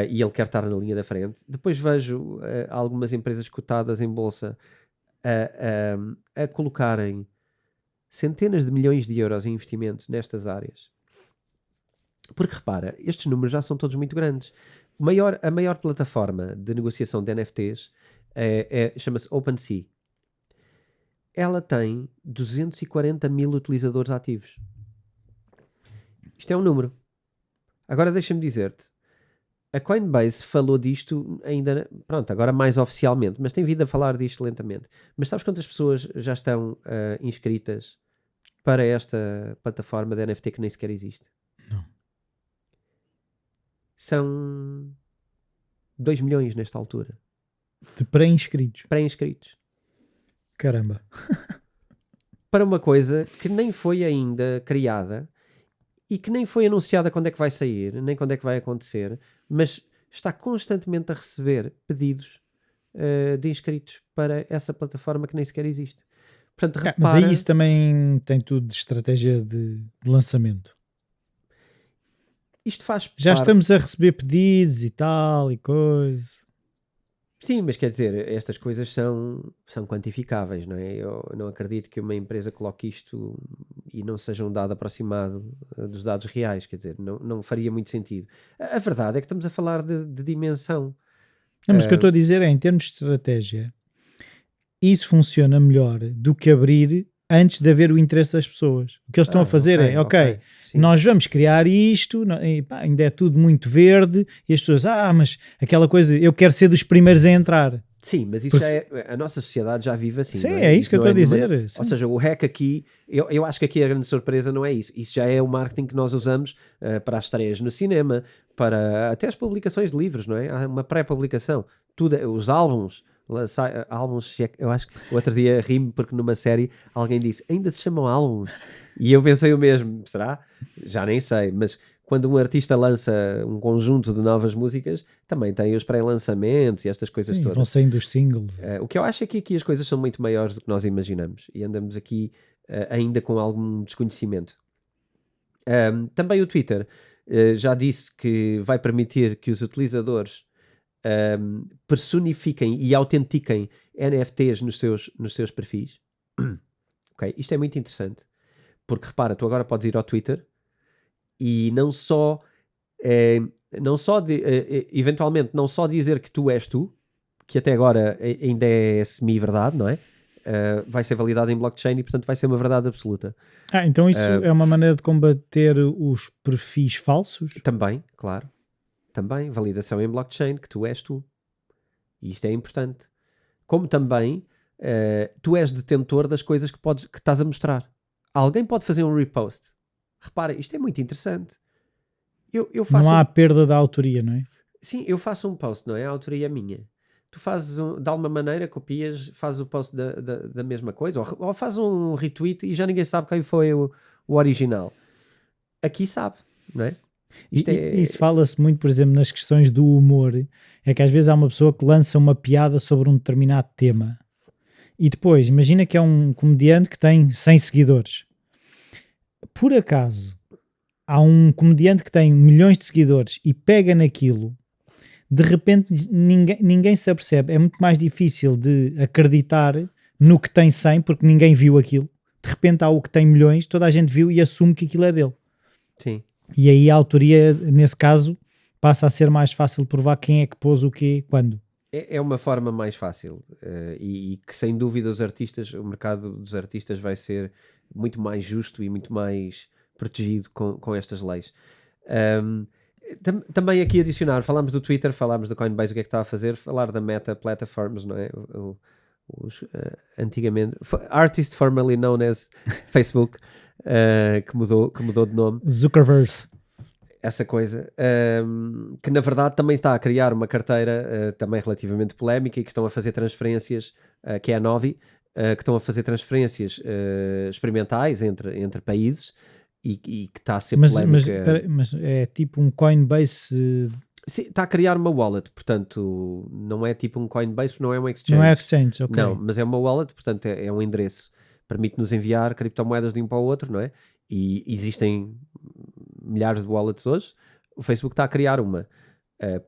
E ele quer estar na linha da frente. Depois vejo algumas empresas cotadas em bolsa a colocarem centenas de milhões de euros em investimentos nestas áreas. Porque repara, estes números já são todos muito grandes. A maior plataforma de negociação de NFTs chama-se OpenSea. ela tem 240 mil utilizadores ativos. Isto é um número. Agora deixa-me dizer-te, a Coinbase falou disto ainda, pronto, agora mais oficialmente, mas tem vindo a falar disto lentamente. Mas sabes quantas pessoas já estão inscritas para esta plataforma de NFT que nem sequer existe? Não. São 2 milhões nesta altura. De pré-inscritos. Pré-inscritos. Caramba. Para uma coisa que nem foi ainda criada e que nem foi anunciada quando é que vai sair, nem quando é que vai acontecer, mas está constantemente a receber pedidos de inscritos para essa plataforma que nem sequer existe. Portanto, repara... Mas aí isso também tem tudo de estratégia de lançamento. Isto faz Já parte... estamos a receber pedidos e tal e coisa. Sim, mas quer dizer, estas coisas são quantificáveis, não é? Eu não acredito que uma empresa coloque isto e não seja um dado aproximado dos dados reais, quer dizer, não faria muito sentido. A verdade é que estamos a falar de dimensão. Não, mas o que eu estou a dizer é, em termos de estratégia, isso funciona melhor do que abrir antes de haver o interesse das pessoas. O que eles estão a fazer ok, nós vamos criar isto, e, pá, ainda é tudo muito verde, e as pessoas, mas aquela coisa, eu quero ser dos primeiros a entrar. Sim, mas isso já é, a nossa sociedade já vive assim. Sim, não é isso que eu estou a dizer. Ou seja, o hack aqui, eu acho que aqui a grande surpresa não é isso. Isso já é o marketing que nós usamos para as estreias no cinema, para até as publicações de livros, não é? Há uma pré-publicação. Tudo, os álbuns, eu acho que o outro dia ri-me porque numa série alguém disse, ainda se chamam álbuns? E eu pensei o mesmo, será? Já nem sei, mas quando um artista lança um conjunto de novas músicas, também tem os pré-lançamentos e estas coisas todas. Vão saindo os singles. O que eu acho é que aqui as coisas são muito maiores do que nós imaginamos e andamos aqui ainda com algum desconhecimento. Também o Twitter já disse que vai permitir que os utilizadores personifiquem e autentiquem NFTs nos seus perfis. Okay? Isto é muito interessante, porque repara, tu agora podes ir ao Twitter e eventualmente não só dizer que tu és tu, que até agora ainda é semi-verdade, não é? Vai ser validado em blockchain e portanto vai ser uma verdade absoluta. Então isso é uma maneira de combater os perfis falsos? Também, claro. Também, validação em blockchain, que tu és tu. E isto é importante. Como também tu és detentor das coisas que estás a mostrar. Alguém pode fazer um repost. Repara, isto é muito interessante. Eu faço não há perda da autoria, não é? Sim, eu faço um post, não é? A autoria é minha. Tu fazes, de alguma maneira, copias, fazes o post da mesma coisa, ou fazes um retweet e já ninguém sabe quem foi o original. Aqui sabe, não é? Isso fala-se muito, por exemplo, nas questões do humor. É que às vezes há uma pessoa que lança uma piada sobre um determinado tema. E depois, imagina que é um comediante que tem 100 seguidores. Por acaso, há um comediante que tem milhões de seguidores e pega naquilo, de repente ninguém se apercebe. É muito mais difícil de acreditar no que tem 100 porque ninguém viu aquilo. De repente há o que tem milhões, toda a gente viu e assume que aquilo é dele. Sim. E aí a autoria, nesse caso, passa a ser mais fácil de provar quem é que pôs o quê, quando. É uma forma mais fácil e que sem dúvida o mercado dos artistas vai ser muito mais justo e muito mais protegido com estas leis. Também aqui adicionar, falámos do Twitter, falámos do Coinbase, o que é que está a fazer, falar da Meta Platforms, não é? Antigamente, Artist formerly known as Facebook, que mudou de nome. Zuckerberg. Essa coisa, que na verdade também está a criar uma carteira também relativamente polémica e que estão a fazer transferências, que é a Novi, que estão a fazer transferências experimentais entre países e que está a ser polémica. Mas é tipo um Coinbase... Sim, está a criar uma wallet, portanto não é tipo um Coinbase, não é um exchange. Não é exchange, ok. Não, mas é uma wallet, portanto é um endereço. Permite-nos enviar criptomoedas de um para o outro, não é? E existem milhares de wallets hoje. O Facebook está a criar uma,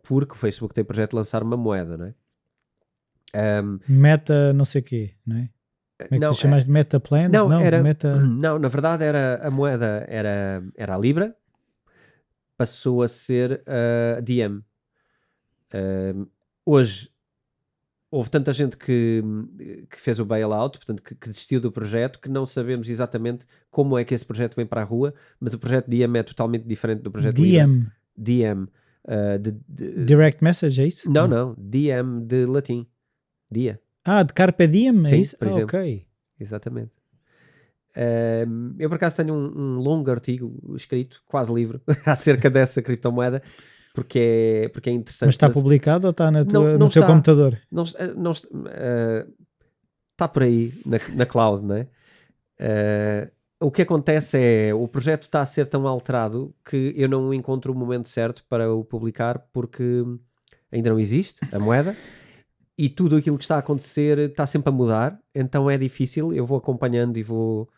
porque o Facebook tem projeto de lançar uma moeda, não é? Meta não sei o quê, não é? Como é que tu chamas de Meta Plans? Não, na verdade a moeda era a Libra, passou a ser a Diem. Hoje houve tanta gente que fez o bailout, portanto, que desistiu do projeto, que não sabemos exatamente como é que esse projeto vem para a rua, mas o projeto Diem é totalmente diferente do projeto Libra. Diem. Direct Message, é isso? Não. Diem de latim. Dia. De Carpe Diem, sim, é isso? Por exemplo. Ok. Exatamente. Eu por acaso tenho um longo artigo escrito, quase livro, acerca dessa criptomoeda, porque é interessante. Mas está publicado ou está no teu está, computador? Não, está por aí na cloud, não é? O que acontece é, o projeto está a ser tão alterado que eu não encontro o momento certo para o publicar, porque ainda não existe a moeda e tudo aquilo que está a acontecer está sempre a mudar, então é difícil. Eu vou acompanhando e vou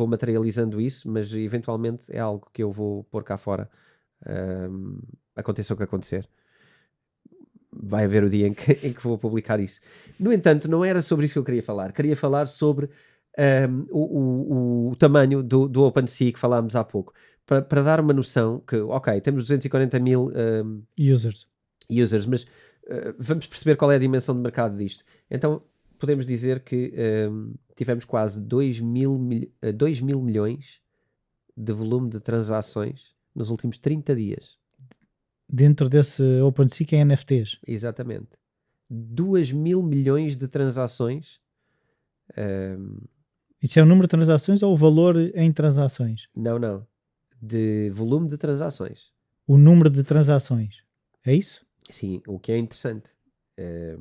materializando isso, mas eventualmente é algo que eu vou pôr cá fora, aconteça o que acontecer. Vai haver o dia em que vou publicar isso. No entanto, não era sobre isso que eu queria falar. Queria falar sobre o tamanho do OpenSea que falámos há pouco. Para dar uma noção que, ok, temos 240 mil users, mas vamos perceber qual é a dimensão de mercado disto. Então, podemos dizer que tivemos quase 2 mil milhões de volume de transações nos últimos 30 dias. Dentro desse OpenSea que é NFTs. Exatamente. 2 mil milhões de transações. Isso é o número de transações ou o valor em transações? Não. De volume de transações. O número de transações. É isso? Sim, o que é interessante. É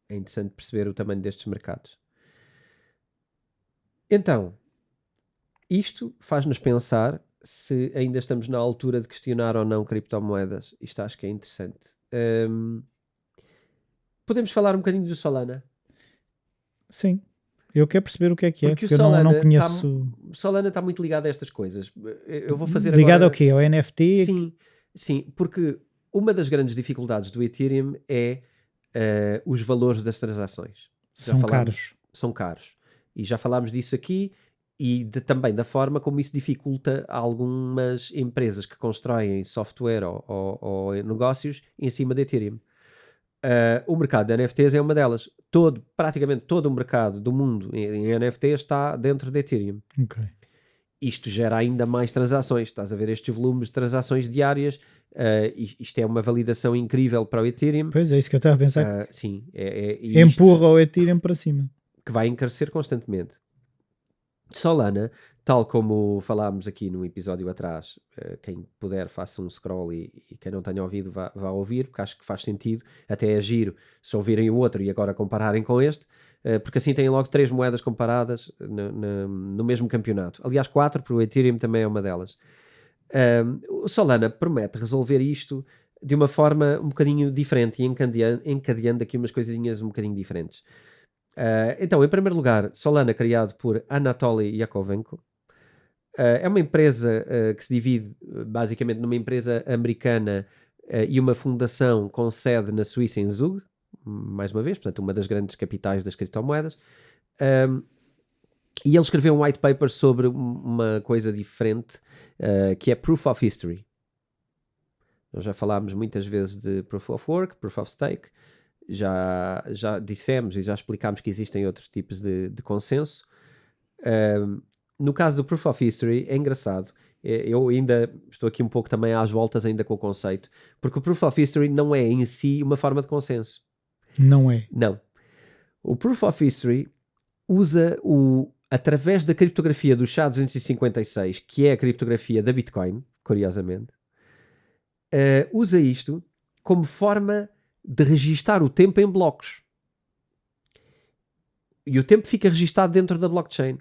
interessante perceber o tamanho destes mercados. Então, isto faz-nos pensar se ainda estamos na altura de questionar ou não criptomoedas. Isto acho que é interessante. Podemos falar um bocadinho do Solana? Sim. Eu quero perceber o que é que porque é, porque eu não conheço... Solana está muito ligado a estas coisas. Eu vou fazer ligado agora... ao quê? Ao NFT? Sim, porque uma das grandes dificuldades do Ethereum é os valores das transações. São caros. São caros. E já falámos disso aqui e também da forma como isso dificulta algumas empresas que constroem software ou negócios em cima de Ethereum. O mercado de NFTs é uma delas. Praticamente todo o mercado do mundo em NFTs está dentro de Ethereum. Ok. Isto gera ainda mais transações. Estás a ver estes volumes de transações diárias. Isto é uma validação incrível para o Ethereum. Pois é, isso que eu estava a pensar. Sim. Empurra o Ethereum para cima. Que vai encarecer constantemente. Solana, tal como falámos aqui num episódio atrás, quem puder faça um scroll e quem não tenha ouvido vá ouvir, porque acho que faz sentido, até é giro se ouvirem o outro e agora compararem com este, porque assim têm logo 3 moedas comparadas no mesmo campeonato. Aliás, 4, porque o Ethereum também é uma delas. O Solana promete resolver isto de uma forma um bocadinho diferente e encadeando aqui umas coisinhas um bocadinho diferentes. Então, em primeiro lugar, Solana, criado por Anatoly Yakovenko, é uma empresa que se divide basicamente numa empresa americana e uma fundação com sede na Suíça, em Zug, mais uma vez, portanto, uma das grandes capitais das criptomoedas. E ele escreveu um white paper sobre uma coisa diferente, que é Proof of History. Nós já falámos muitas vezes de Proof of Work, Proof of Stake. Já dissemos e já explicámos que existem outros tipos de consenso. No caso do Proof of History, é engraçado. Eu ainda estou aqui um pouco também às voltas ainda com o conceito, porque o Proof of History não é em si uma forma de consenso. Não é? Não. O Proof of History usa através da criptografia do SHA-256, que é a criptografia da Bitcoin, curiosamente, usa isto como forma de registar o tempo em blocos. E o tempo fica registado dentro da blockchain.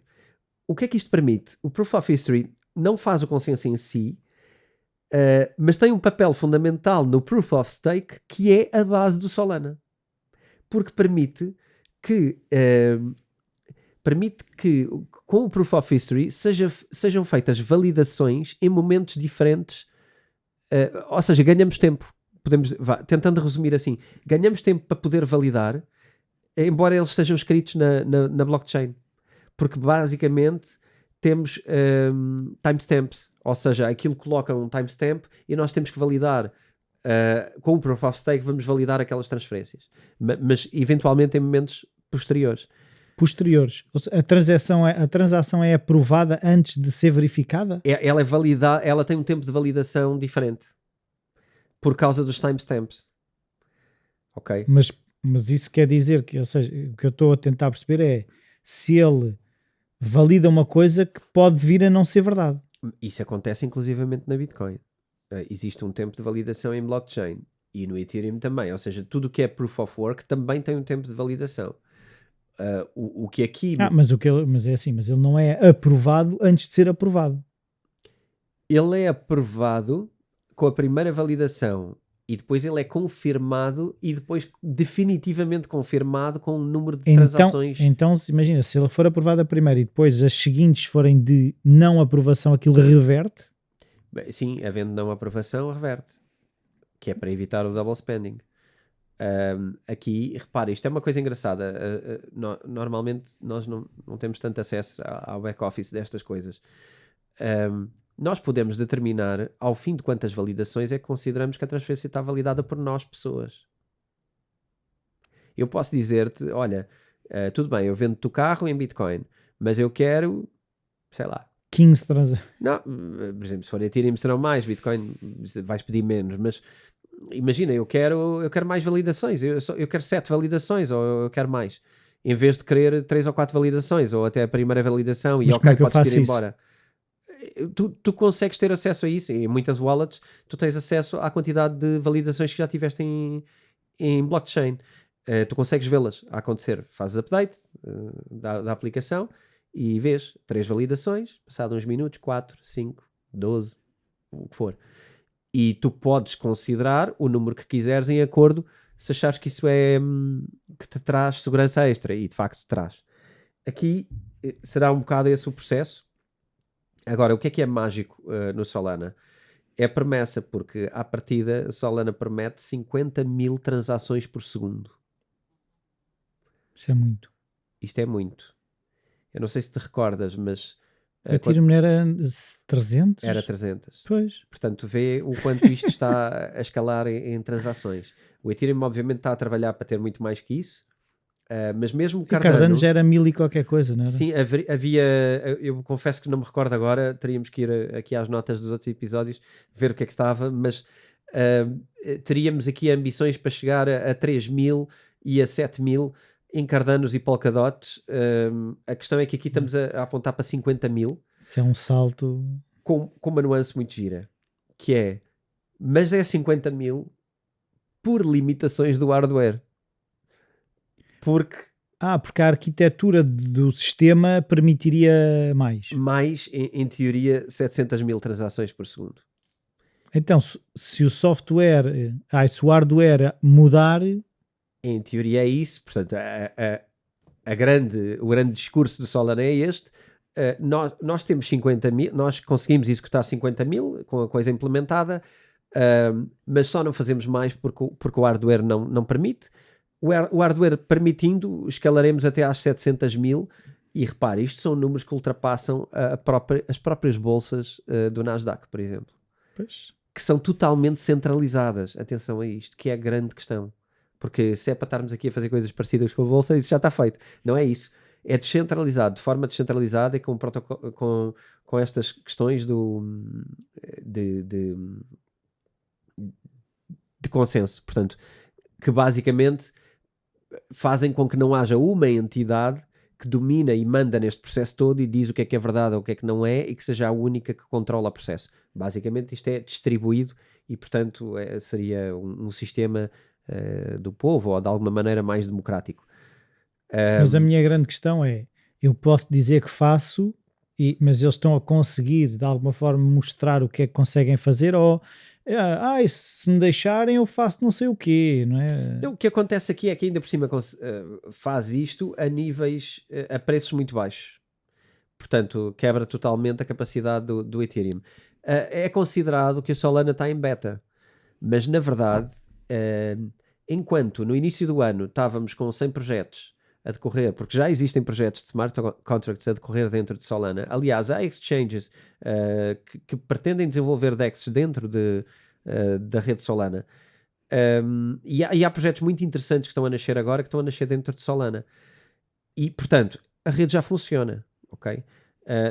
O que é que isto permite? O Proof of History não faz o consenso em si, mas tem um papel fundamental no Proof of Stake, que é a base do Solana. Porque permite que com o Proof of History sejam feitas validações em momentos diferentes, ou seja, ganhamos tempo. Tentando resumir assim, ganhamos tempo para poder validar, embora eles sejam escritos na blockchain, porque basicamente temos timestamps, ou seja, aquilo coloca um timestamp e nós temos que validar com o Proof of Stake vamos validar aquelas transferências. Mas eventualmente em momentos posteriores. Ou seja, a transação é aprovada antes de ser verificada? Ela é validada, ela tem um tempo de validação diferente. Por causa dos timestamps. Ok? Mas isso quer dizer que, ou seja, o que eu estou a tentar perceber é se ele valida uma coisa que pode vir a não ser verdade. Isso acontece inclusivamente na Bitcoin. Existe um tempo de validação em blockchain e no Ethereum também. Ou seja, tudo o que é Proof of Work também tem um tempo de validação. O que aqui... Mas é assim, mas ele não é aprovado antes de ser aprovado. Ele é aprovado com a primeira validação e depois ele é confirmado e depois definitivamente confirmado com um número de transações. Então, imagina, se ele for aprovado a primeira e depois as seguintes forem de não aprovação, aquilo reverte? Bem, sim, havendo não aprovação, reverte. Que é para evitar o double spending. Aqui, repare, isto é uma coisa engraçada. Normalmente nós não temos tanto acesso ao back-office destas coisas. Nós podemos determinar ao fim de quantas validações é que consideramos que a transferência está validada por nós, pessoas. Eu posso dizer-te, olha, tudo bem, eu vendo-te o carro em Bitcoin, mas eu quero, sei lá, 15 transações. Não, por exemplo, se for Ethereum serão mais, Bitcoin vais pedir menos, mas imagina, eu quero mais validações, eu quero 7 validações ou eu quero mais, em vez de querer 3 ou 4 validações ou até a primeira validação e Mas ok, como é que eu podes ir faço embora. Tu consegues ter acesso a isso, em muitas wallets tu tens acesso à quantidade de validações que já tiveste em blockchain. Tu consegues vê-las a acontecer, fazes update da aplicação e vês 3 validações, passado uns minutos, 4, 5, 12, o que for. E tu podes considerar o número que quiseres em acordo se achares que isso é que te traz segurança extra, e de facto traz. Aqui será um bocado esse o processo. Agora, o que é mágico no Solana? É a promessa, porque à partida Solana promete 50 mil transações por segundo. Isso é muito. Isto é muito. Eu não sei se te recordas, mas... O Ethereum era 300? Era 300. Pois. Portanto, vê o quanto isto está a escalar em transações. O Ethereum obviamente está a trabalhar para ter muito mais que isso, mas mesmo o Cardano já era 1000 e qualquer coisa, não era? Sim, havia, eu confesso que não me recordo agora, teríamos que ir aqui às notas dos outros episódios, ver o que é que estava, mas teríamos aqui ambições para chegar a 3000 e a 7000 em Cardanos e Polkadots. A questão é que aqui estamos a apontar para 50 mil. Isso é um salto... Com uma nuance muito gira, que é, mas é 50 mil por limitações do hardware. Porque a arquitetura do sistema permitiria mais. Mais, em teoria, 700 mil transações por segundo. Então, se o software, se o hardware mudar... Em teoria é isso. Portanto, o grande discurso do Solana é este. Nós temos 50 mil, nós conseguimos executar 50 mil com a coisa implementada, mas só não fazemos mais porque o hardware não permite. O hardware permitindo, escalaremos até às 700 mil. E repare, isto são números que ultrapassam as próprias bolsas do Nasdaq, por exemplo. Pois. Que são totalmente centralizadas. Atenção a isto, que é a grande questão. Porque se é para estarmos aqui a fazer coisas parecidas com a bolsa, isso já está feito. Não é isso. É descentralizado, de forma descentralizada e com estas questões de consenso. Portanto, que basicamente fazem com que não haja uma entidade que domina e manda neste processo todo e diz o que é verdade ou o que é que não é, e que seja a única que controla o processo. Basicamente isto é distribuído e, portanto, seria um sistema do povo ou de alguma maneira mais democrático. Mas a minha grande questão é, eu posso dizer que faço, mas eles estão a conseguir de alguma forma mostrar o que é que conseguem fazer, ou se me deixarem eu faço não sei o quê, não é? O que acontece aqui é que ainda por cima faz isto a preços muito baixos. Portanto, quebra totalmente a capacidade do Ethereum. É considerado que a Solana está em beta, mas na verdade, enquanto no início do ano estávamos com 100 projetos a decorrer, porque já existem projetos de smart contracts a decorrer dentro de Solana. Aliás, há exchanges que pretendem desenvolver DEXs dentro da rede Solana. E há projetos muito interessantes que estão a nascer agora, que estão a nascer dentro de Solana. E, portanto, a rede já funciona, ok?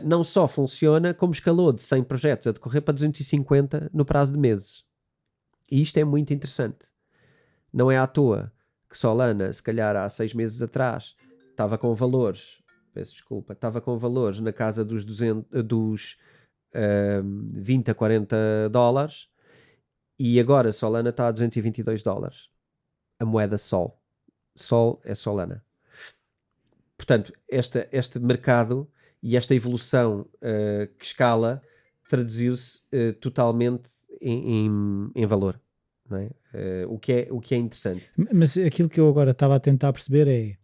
Não só funciona, como escalou de 100 projetos a decorrer para 250 no prazo de meses. E isto é muito interessante. Não é à toa que Solana, se calhar há 6 meses atrás, estava com valores, estava com valores na casa dos 20 a 40 dólares, e agora Solana está a 222 dólares. A moeda Sol. Sol é Solana. Portanto, este mercado e esta evolução que escala traduziu-se totalmente em valor. Não é? O que é interessante. Mas aquilo que eu agora estava a tentar perceber é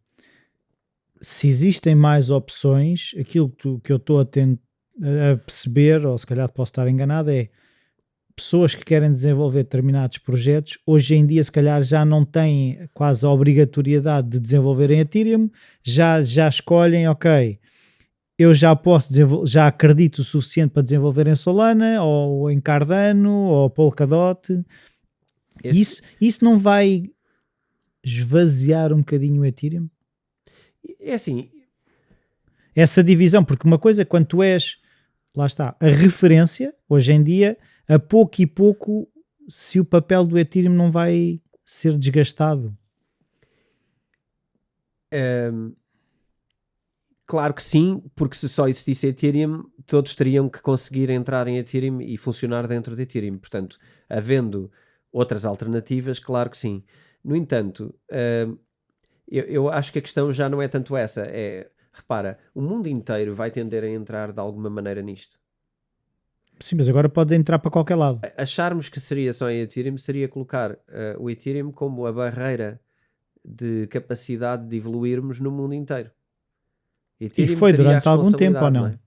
se existem mais opções, aquilo que eu estou a perceber, ou se calhar posso estar enganado, é pessoas que querem desenvolver determinados projetos, hoje em dia se calhar já não têm quase a obrigatoriedade de desenvolver em Ethereum, já escolhem, ok, eu já posso já acredito o suficiente para desenvolver em Solana, ou em Cardano, ou Polkadot. Isso não vai esvaziar um bocadinho o Ethereum? É assim, essa divisão, porque uma coisa, quando tu és, lá está, a referência, hoje em dia, a pouco e pouco, se o papel do Ethereum não vai ser desgastado. Claro que sim, porque se só existisse Ethereum, todos teriam que conseguir entrar em Ethereum e funcionar dentro de Ethereum. Portanto, havendo outras alternativas, claro que sim. No entanto, eu acho que a questão já não é tanto essa. Repara, o mundo inteiro vai tender a entrar de alguma maneira nisto. Sim, mas agora pode entrar para qualquer lado. Acharmos que seria só em Ethereum seria colocar o Ethereum como a barreira de capacidade de evoluirmos no mundo inteiro. Ethereum e foi durante algum tempo ou não? É?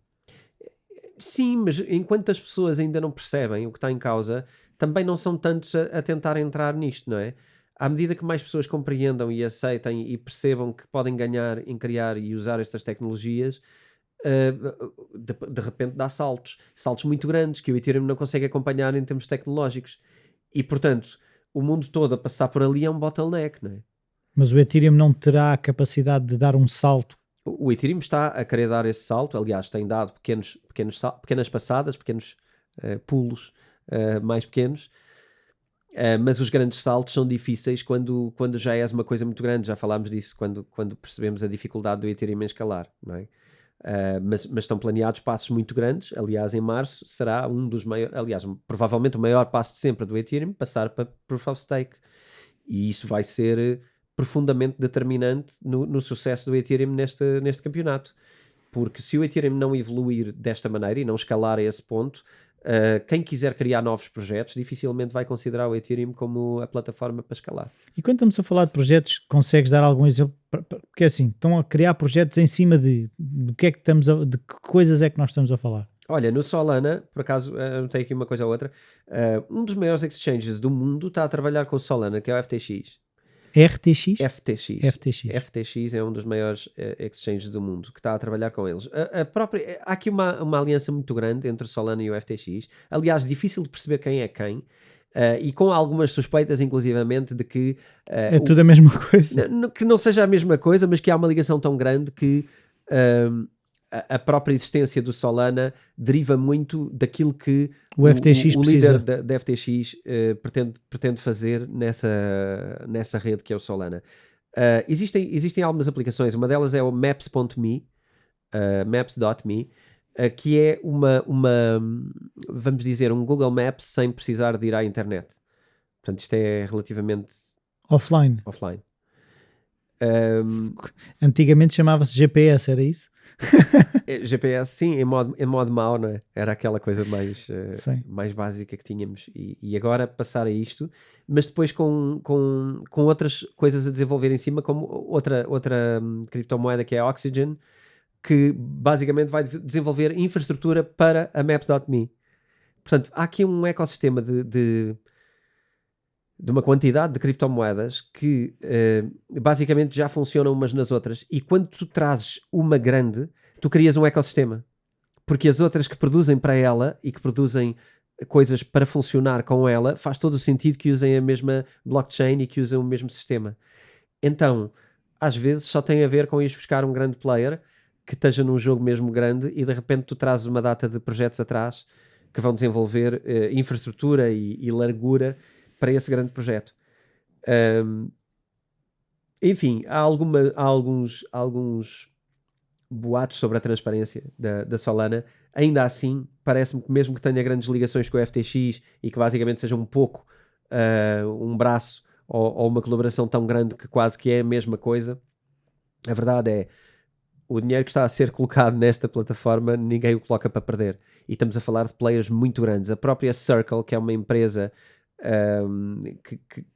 Sim, mas enquanto as pessoas ainda não percebem o que está em causa, também não são tantos a tentar entrar nisto, não é? À medida que mais pessoas compreendam e aceitem e percebam que podem ganhar em criar e usar estas tecnologias, de repente dá saltos muito grandes que o Ethereum não consegue acompanhar em termos tecnológicos. E, portanto, o mundo todo a passar por ali é um bottleneck, não é? Mas o Ethereum não terá a capacidade de dar um salto? O Ethereum está a querer dar esse salto, aliás, tem dado pequenas passadas, pequenos pulos mais pequenos, mas os grandes saltos são difíceis quando já és uma coisa muito grande. Já falámos disso quando percebemos a dificuldade do Ethereum em escalar, não é? Mas estão planeados passos muito grandes. Aliás, em março será um dos maiores, aliás, provavelmente o maior passo de sempre do Ethereum, passar para Proof of Stake, e isso vai ser profundamente determinante no sucesso do Ethereum neste campeonato, porque se o Ethereum não evoluir desta maneira e não escalar a esse ponto, quem quiser criar novos projetos dificilmente vai considerar o Ethereum como a plataforma para escalar. E quando estamos a falar de projetos, consegues dar algum exemplo? Porque assim, estão a criar projetos em cima de que é que de que coisas é que nós estamos a falar? Olha, no Solana, por acaso, anotei aqui uma coisa ou outra, um dos maiores exchanges do mundo está a trabalhar com o Solana, que é o FTX. RTX? FTX é um dos maiores exchanges do mundo que está a trabalhar com eles. Há aqui uma aliança muito grande entre o Solana e o FTX. Aliás, difícil de perceber quem é quem. E com algumas suspeitas, inclusivamente, de que... é tudo a mesma coisa. Que não seja a mesma coisa, mas que há uma ligação tão grande que... a própria existência do Solana deriva muito daquilo que o líder da FTX pretende fazer nessa rede que é o Solana. Existem algumas aplicações, uma delas é o Maps.me, Maps.me, que é vamos dizer, um Google Maps sem precisar de ir à internet. Portanto, isto é relativamente offline. Antigamente chamava-se GPS, era isso? GPS, sim, em modo mau, não é? Era aquela coisa mais básica que tínhamos, e agora passar a isto, mas depois com outras coisas a desenvolver em cima, como outra criptomoeda que é a Oxygen, que basicamente vai desenvolver infraestrutura para a Maps.me. Portanto, há aqui um ecossistema de uma quantidade de criptomoedas que basicamente já funcionam umas nas outras, e quando tu trazes uma grande, tu crias um ecossistema, porque as outras que produzem para ela e que produzem coisas para funcionar com ela, faz todo o sentido que usem a mesma blockchain e que usem o mesmo sistema. Então, às vezes só tem a ver com ir buscar um grande player que esteja num jogo mesmo grande e de repente tu trazes uma data de projetos atrás que vão desenvolver infraestrutura e largura para esse grande projeto. Enfim, há alguns boatos sobre a transparência da Solana. Ainda assim, parece-me que mesmo que tenha grandes ligações com o FTX e que basicamente seja um pouco um braço ou uma colaboração tão grande que quase que é a mesma coisa, a verdade é, o dinheiro que está a ser colocado nesta plataforma, ninguém o coloca para perder. E estamos a falar de players muito grandes. A própria Circle, que é uma empresa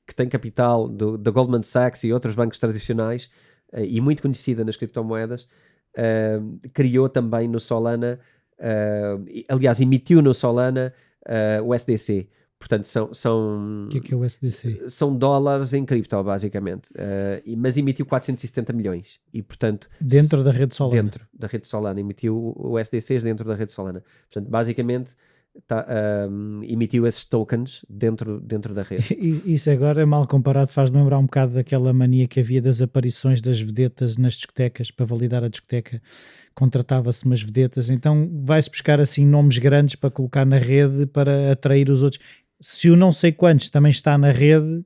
que tem capital da Goldman Sachs e outros bancos tradicionais e muito conhecida nas criptomoedas, criou também no Solana, aliás, emitiu no Solana o SDC. Portanto, O que é o SDC? são dólares em cripto, basicamente. Mas emitiu 470 milhões. E, portanto... Dentro da rede Solana? Dentro da rede Solana. Emitiu o SDCs dentro da rede Solana. Portanto, basicamente, emitiu esses tokens dentro da rede. Isso agora, mal comparado, faz-me lembrar um bocado daquela mania que havia das aparições das vedetas nas discotecas. Para validar a discoteca, contratava-se umas vedetas. Então, vai-se buscar assim nomes grandes para colocar na rede para atrair os outros. Se o não sei quantos também está na rede,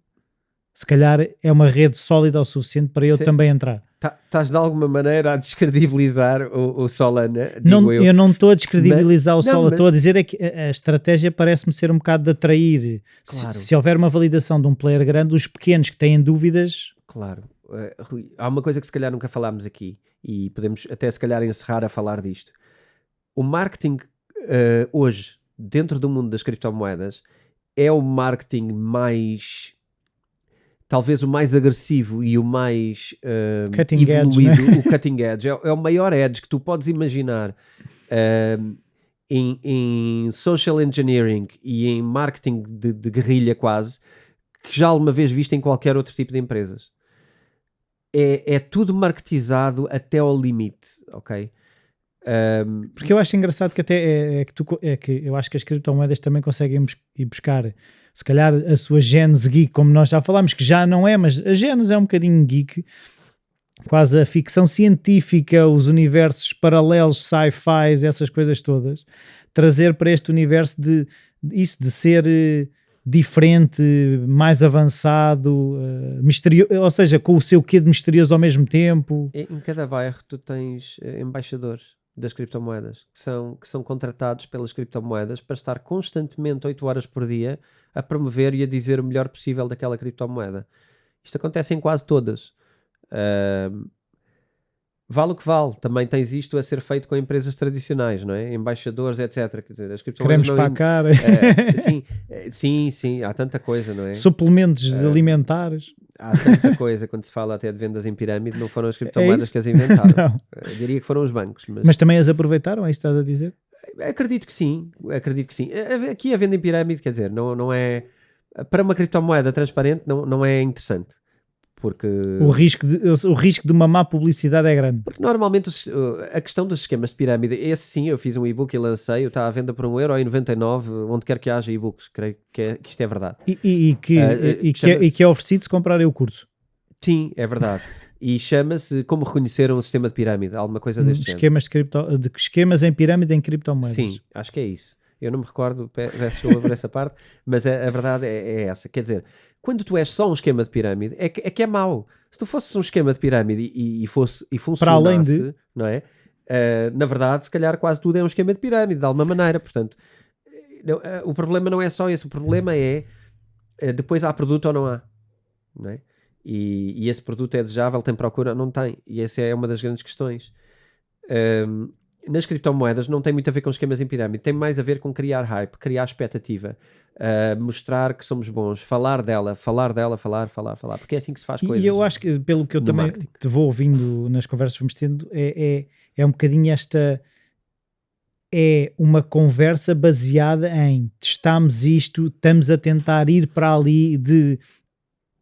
se calhar é uma rede sólida o suficiente para eu também entrar. Estás de alguma maneira a descredibilizar o Solana, não, eu não estou a descredibilizar o Solana, mas... estou a dizer é que a estratégia parece-me ser um bocado de atrair. Claro. Se houver uma validação de um player grande, os pequenos que têm dúvidas... Claro. Rui, há uma coisa que se calhar nunca falámos aqui e podemos até se calhar encerrar a falar disto. O marketing hoje, dentro do mundo das criptomoedas, é o marketing mais, talvez o mais agressivo e o mais evoluído, edge, né? O cutting edge, é o maior edge que tu podes imaginar em social engineering e em marketing de guerrilha quase, que já alguma vez viste em qualquer outro tipo de empresas. É tudo marketizado até ao limite, ok? Porque eu acho engraçado que até que eu acho que as criptomoedas também conseguem ir buscar, se calhar, a sua gênese geek, como nós já falámos, que já não é, mas a gênese é um bocadinho geek, quase a ficção científica, os universos paralelos, sci-fi, essas coisas todas, trazer para este universo de ser diferente, mais avançado, misterioso, ou seja, com o seu quê de misterioso ao mesmo tempo. Em cada bairro tu tens embaixadores das criptomoedas que são contratados pelas criptomoedas para estar constantemente 8 horas por dia a promover e a dizer o melhor possível daquela criptomoeda. Isto acontece em quase todas. Vale o que vale, também tens isto a ser feito com empresas tradicionais, não é? Embaixadores, etc. Quer dizer, as criptomoedas queremos para a cara. Sim, há tanta coisa, não é? Suplementos alimentares. Há tanta coisa, quando se fala até de vendas em pirâmide, não foram as criptomoedas que as inventaram. Não. Eu diria que foram os bancos. Mas também as aproveitaram, é isso que estás a dizer? Acredito que sim. Aqui a venda em pirâmide, quer dizer, não é... Para uma criptomoeda transparente não é interessante. Porque... O risco de uma má publicidade é grande. Porque normalmente a questão dos esquemas de pirâmide, esse sim, eu fiz um e-book e lancei, está à venda por €1,99, onde quer que haja e-books, creio que isto é verdade. E que é oferecido se comprarem o curso. Sim, é verdade. E chama-se Como Reconhecer um Sistema de Pirâmide, alguma coisa deste género. Esquemas em pirâmide em criptomoedas. Sim, acho que é isso. Eu não me recordo, peço desculpa por essa parte, mas a verdade é essa. Quer dizer, quando tu és só um esquema de pirâmide, é que é mau. Se tu fosses um esquema de pirâmide e funcionasse, para além de... não é? Na verdade, se calhar quase tudo é um esquema de pirâmide, de alguma maneira. Portanto, o problema não é só esse. O problema é depois há produto ou não há. Não é? E esse produto é desejável, tem procura, não tem. E essa é uma das grandes questões. Nas criptomoedas não tem muito a ver com esquemas em pirâmide, tem mais a ver com criar hype, criar expectativa, mostrar que somos bons, falar dela, falar, porque é assim que se faz coisas. E eu acho que, pelo que eu também marketing. Te vou ouvindo nas conversas que vamos tendo, é um bocadinho esta... É uma conversa baseada em testamos isto, estamos a tentar ir para ali,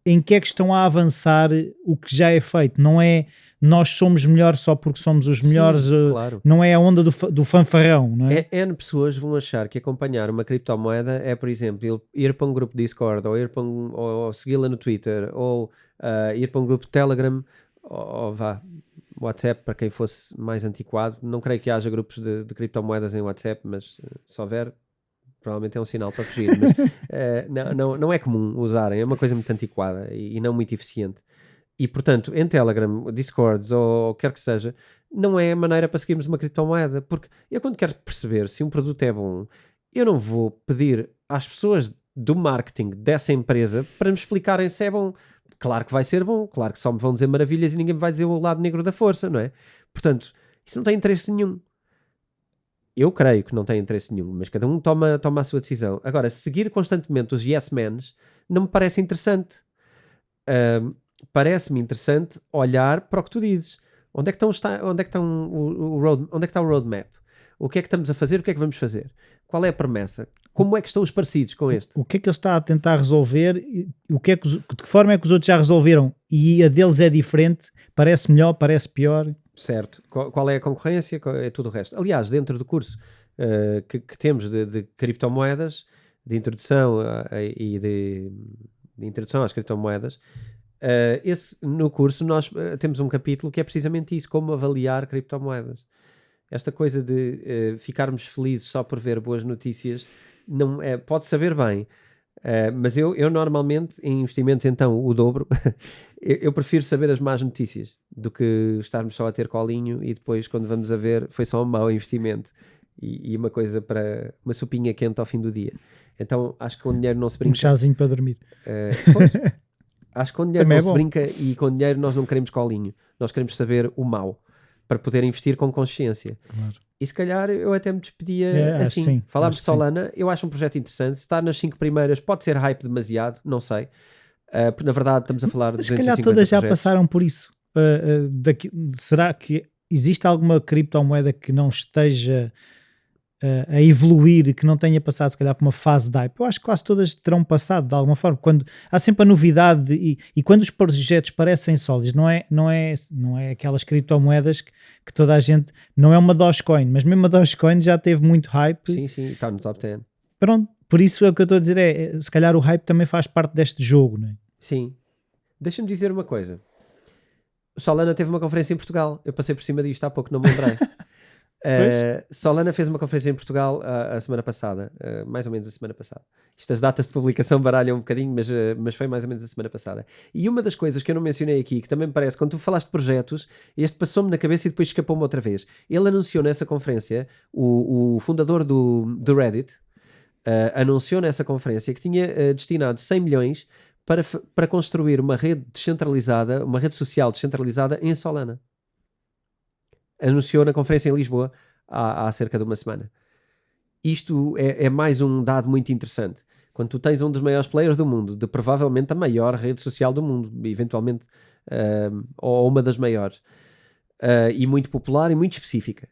em que é que estão a avançar o que já é feito, não é nós somos melhores só porque somos os melhores, claro. não é a onda do fanfarrão, não é? N pessoas vão achar que acompanhar uma criptomoeda é, por exemplo, ir para um grupo Discord, ou ir para ou segui-la no Twitter, ou ir para um grupo Telegram, ou WhatsApp, para quem fosse mais antiquado. Não creio que haja grupos de criptomoedas em WhatsApp, mas se houver, provavelmente é um sinal para fugir. Mas não é comum usarem, é uma coisa muito antiquada e não muito eficiente. E, portanto, em Telegram, Discords ou quer que seja, não é a maneira para seguirmos uma criptomoeda. Porque eu, quando quero perceber se um produto é bom, eu não vou pedir às pessoas do marketing dessa empresa para me explicarem se é bom. Claro que vai ser bom, claro que só me vão dizer maravilhas e ninguém me vai dizer o lado negro da força, não é? Portanto, isso não tem interesse nenhum. Eu creio que não tem interesse nenhum, mas cada um toma a sua decisão. Agora, seguir constantemente os yes mans não me parece interessante. Parece-me interessante olhar para o que tu dizes. Onde é que está o roadmap? O que é que estamos a fazer? O que é que vamos fazer? Qual é a promessa? Como é que estão os parecidos com este? O que é que ele está a tentar resolver? De que forma é que os outros já resolveram? E a deles é diferente? Parece melhor? Parece pior? Certo. Qual é a concorrência? É tudo o resto. Aliás, dentro do curso que temos de criptomoedas, de introdução e de introdução às criptomoedas, no curso nós temos um capítulo que é precisamente isso, como avaliar criptomoedas. Esta coisa de ficarmos felizes só por ver boas notícias, não pode saber bem, mas eu normalmente em investimentos então o dobro, eu prefiro saber as más notícias do que estarmos só a ter colinho e depois quando vamos a ver foi só um mau investimento e uma coisa para uma sopinha quente ao fim do dia. Então acho que com dinheiro não se brinca. Um chazinho para dormir. Pois, acho que com dinheiro Também não se brinca e com dinheiro nós não queremos colinho. Nós queremos saber o mau para poder investir com consciência. Claro. E se calhar eu até me despedia assim. Sim, Falámos de Solana, eu acho um projeto interessante. Estar nas 5 primeiras pode ser hype demasiado, não sei. Porque na verdade estamos a falar de 250 se calhar todas já projetos. passaram por isso. Será que existe alguma criptomoeda que não esteja a evoluir, que não tenha passado se calhar por uma fase de hype? Eu acho que quase todas terão passado de alguma forma. Quando há sempre a novidade e quando os projetos parecem sólidos, não é aquelas criptomoedas que toda a gente, não é uma Dogecoin, mas mesmo a Dogecoin já teve muito hype. Sim, está no top 10. Pronto, por isso é o que eu estou a dizer, se calhar o hype também faz parte deste jogo, não é? Sim. Deixa-me dizer uma coisa. O Solana teve uma conferência em Portugal. Eu passei por cima disto há pouco, não me lembrei. Solana fez uma conferência em Portugal a semana passada, mais ou menos a semana passada. Estas datas de publicação baralham um bocadinho, mas foi mais ou menos a semana passada. E uma das coisas que eu não mencionei aqui, que também me parece, quando tu falaste de projetos, este passou-me na cabeça e depois escapou-me outra vez. Ele anunciou nessa conferência, o fundador do Reddit, anunciou nessa conferência que tinha destinado 100 milhões para construir uma rede descentralizada, uma rede social descentralizada em Solana. Anunciou na conferência em Lisboa há cerca de uma semana. Isto é mais um dado muito interessante. Quando tu tens um dos maiores players do mundo, de provavelmente a maior rede social do mundo, eventualmente, ou uma das maiores, e muito popular e muito específica.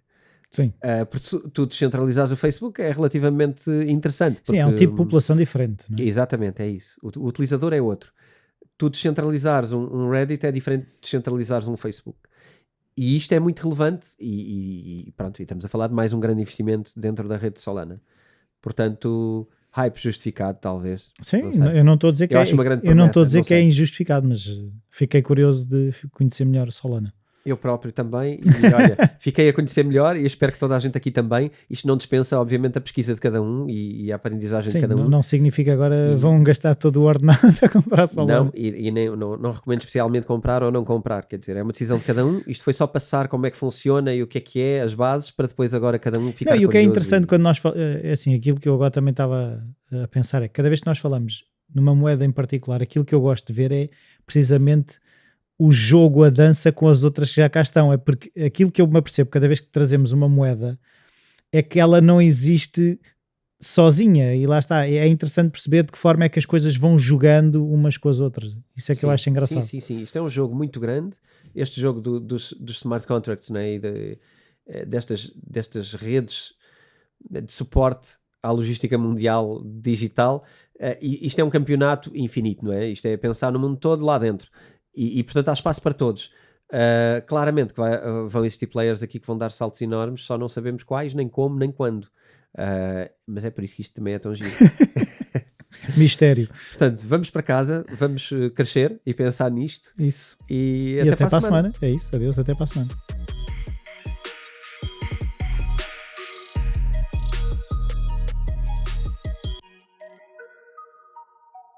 Sim. Porque tu descentralizares o Facebook é relativamente interessante. Porque, sim, é um tipo de população diferente. Não é? Exatamente, é isso. O utilizador é outro. Tu descentralizares um Reddit é diferente de descentralizares um Facebook. E isto é muito relevante e pronto, e estamos a falar de mais um grande investimento dentro da rede de Solana. Portanto, hype justificado, talvez. Sim, eu não estou a dizer que eu não estou a dizer que é injustificado, mas fiquei curioso de conhecer melhor Solana. Eu próprio também, e olha, fiquei a conhecer melhor e espero que toda a gente aqui também. Isto não dispensa, obviamente, a pesquisa de cada um e a aprendizagem de cada um. Não significa agora vão gastar todo o ordenado a comprar Solana. Não, e nem, não recomendo especialmente comprar ou não comprar, quer dizer, é uma decisão de cada um. Isto foi só passar como é que funciona e o que é, as bases, para depois agora cada um ficar curioso. E o que é interessante quando nós assim, aquilo que eu agora também estava a pensar é que cada vez que nós falamos numa moeda em particular, aquilo que eu gosto de ver é precisamente o jogo, a dança com as outras que já cá estão. É porque aquilo que eu me apercebo cada vez que trazemos uma moeda é que ela não existe sozinha, e lá está, é interessante perceber de que forma é que as coisas vão jogando umas com as outras. Isso é que eu acho engraçado. Sim, isto é um jogo muito grande, este jogo dos smart contracts, né? E destas redes de suporte à logística mundial digital, e isto é um campeonato infinito, não é? Isto é pensar no mundo todo lá dentro. E portanto há espaço para todos. Claramente que vão existir players aqui que vão dar saltos enormes, só não sabemos quais, nem como, nem quando. Mas é por isso que isto também é tão giro. Mistério. Portanto, vamos para casa, vamos crescer e pensar nisto. Isso. E E até para a semana. É isso. Adeus, até para a semana.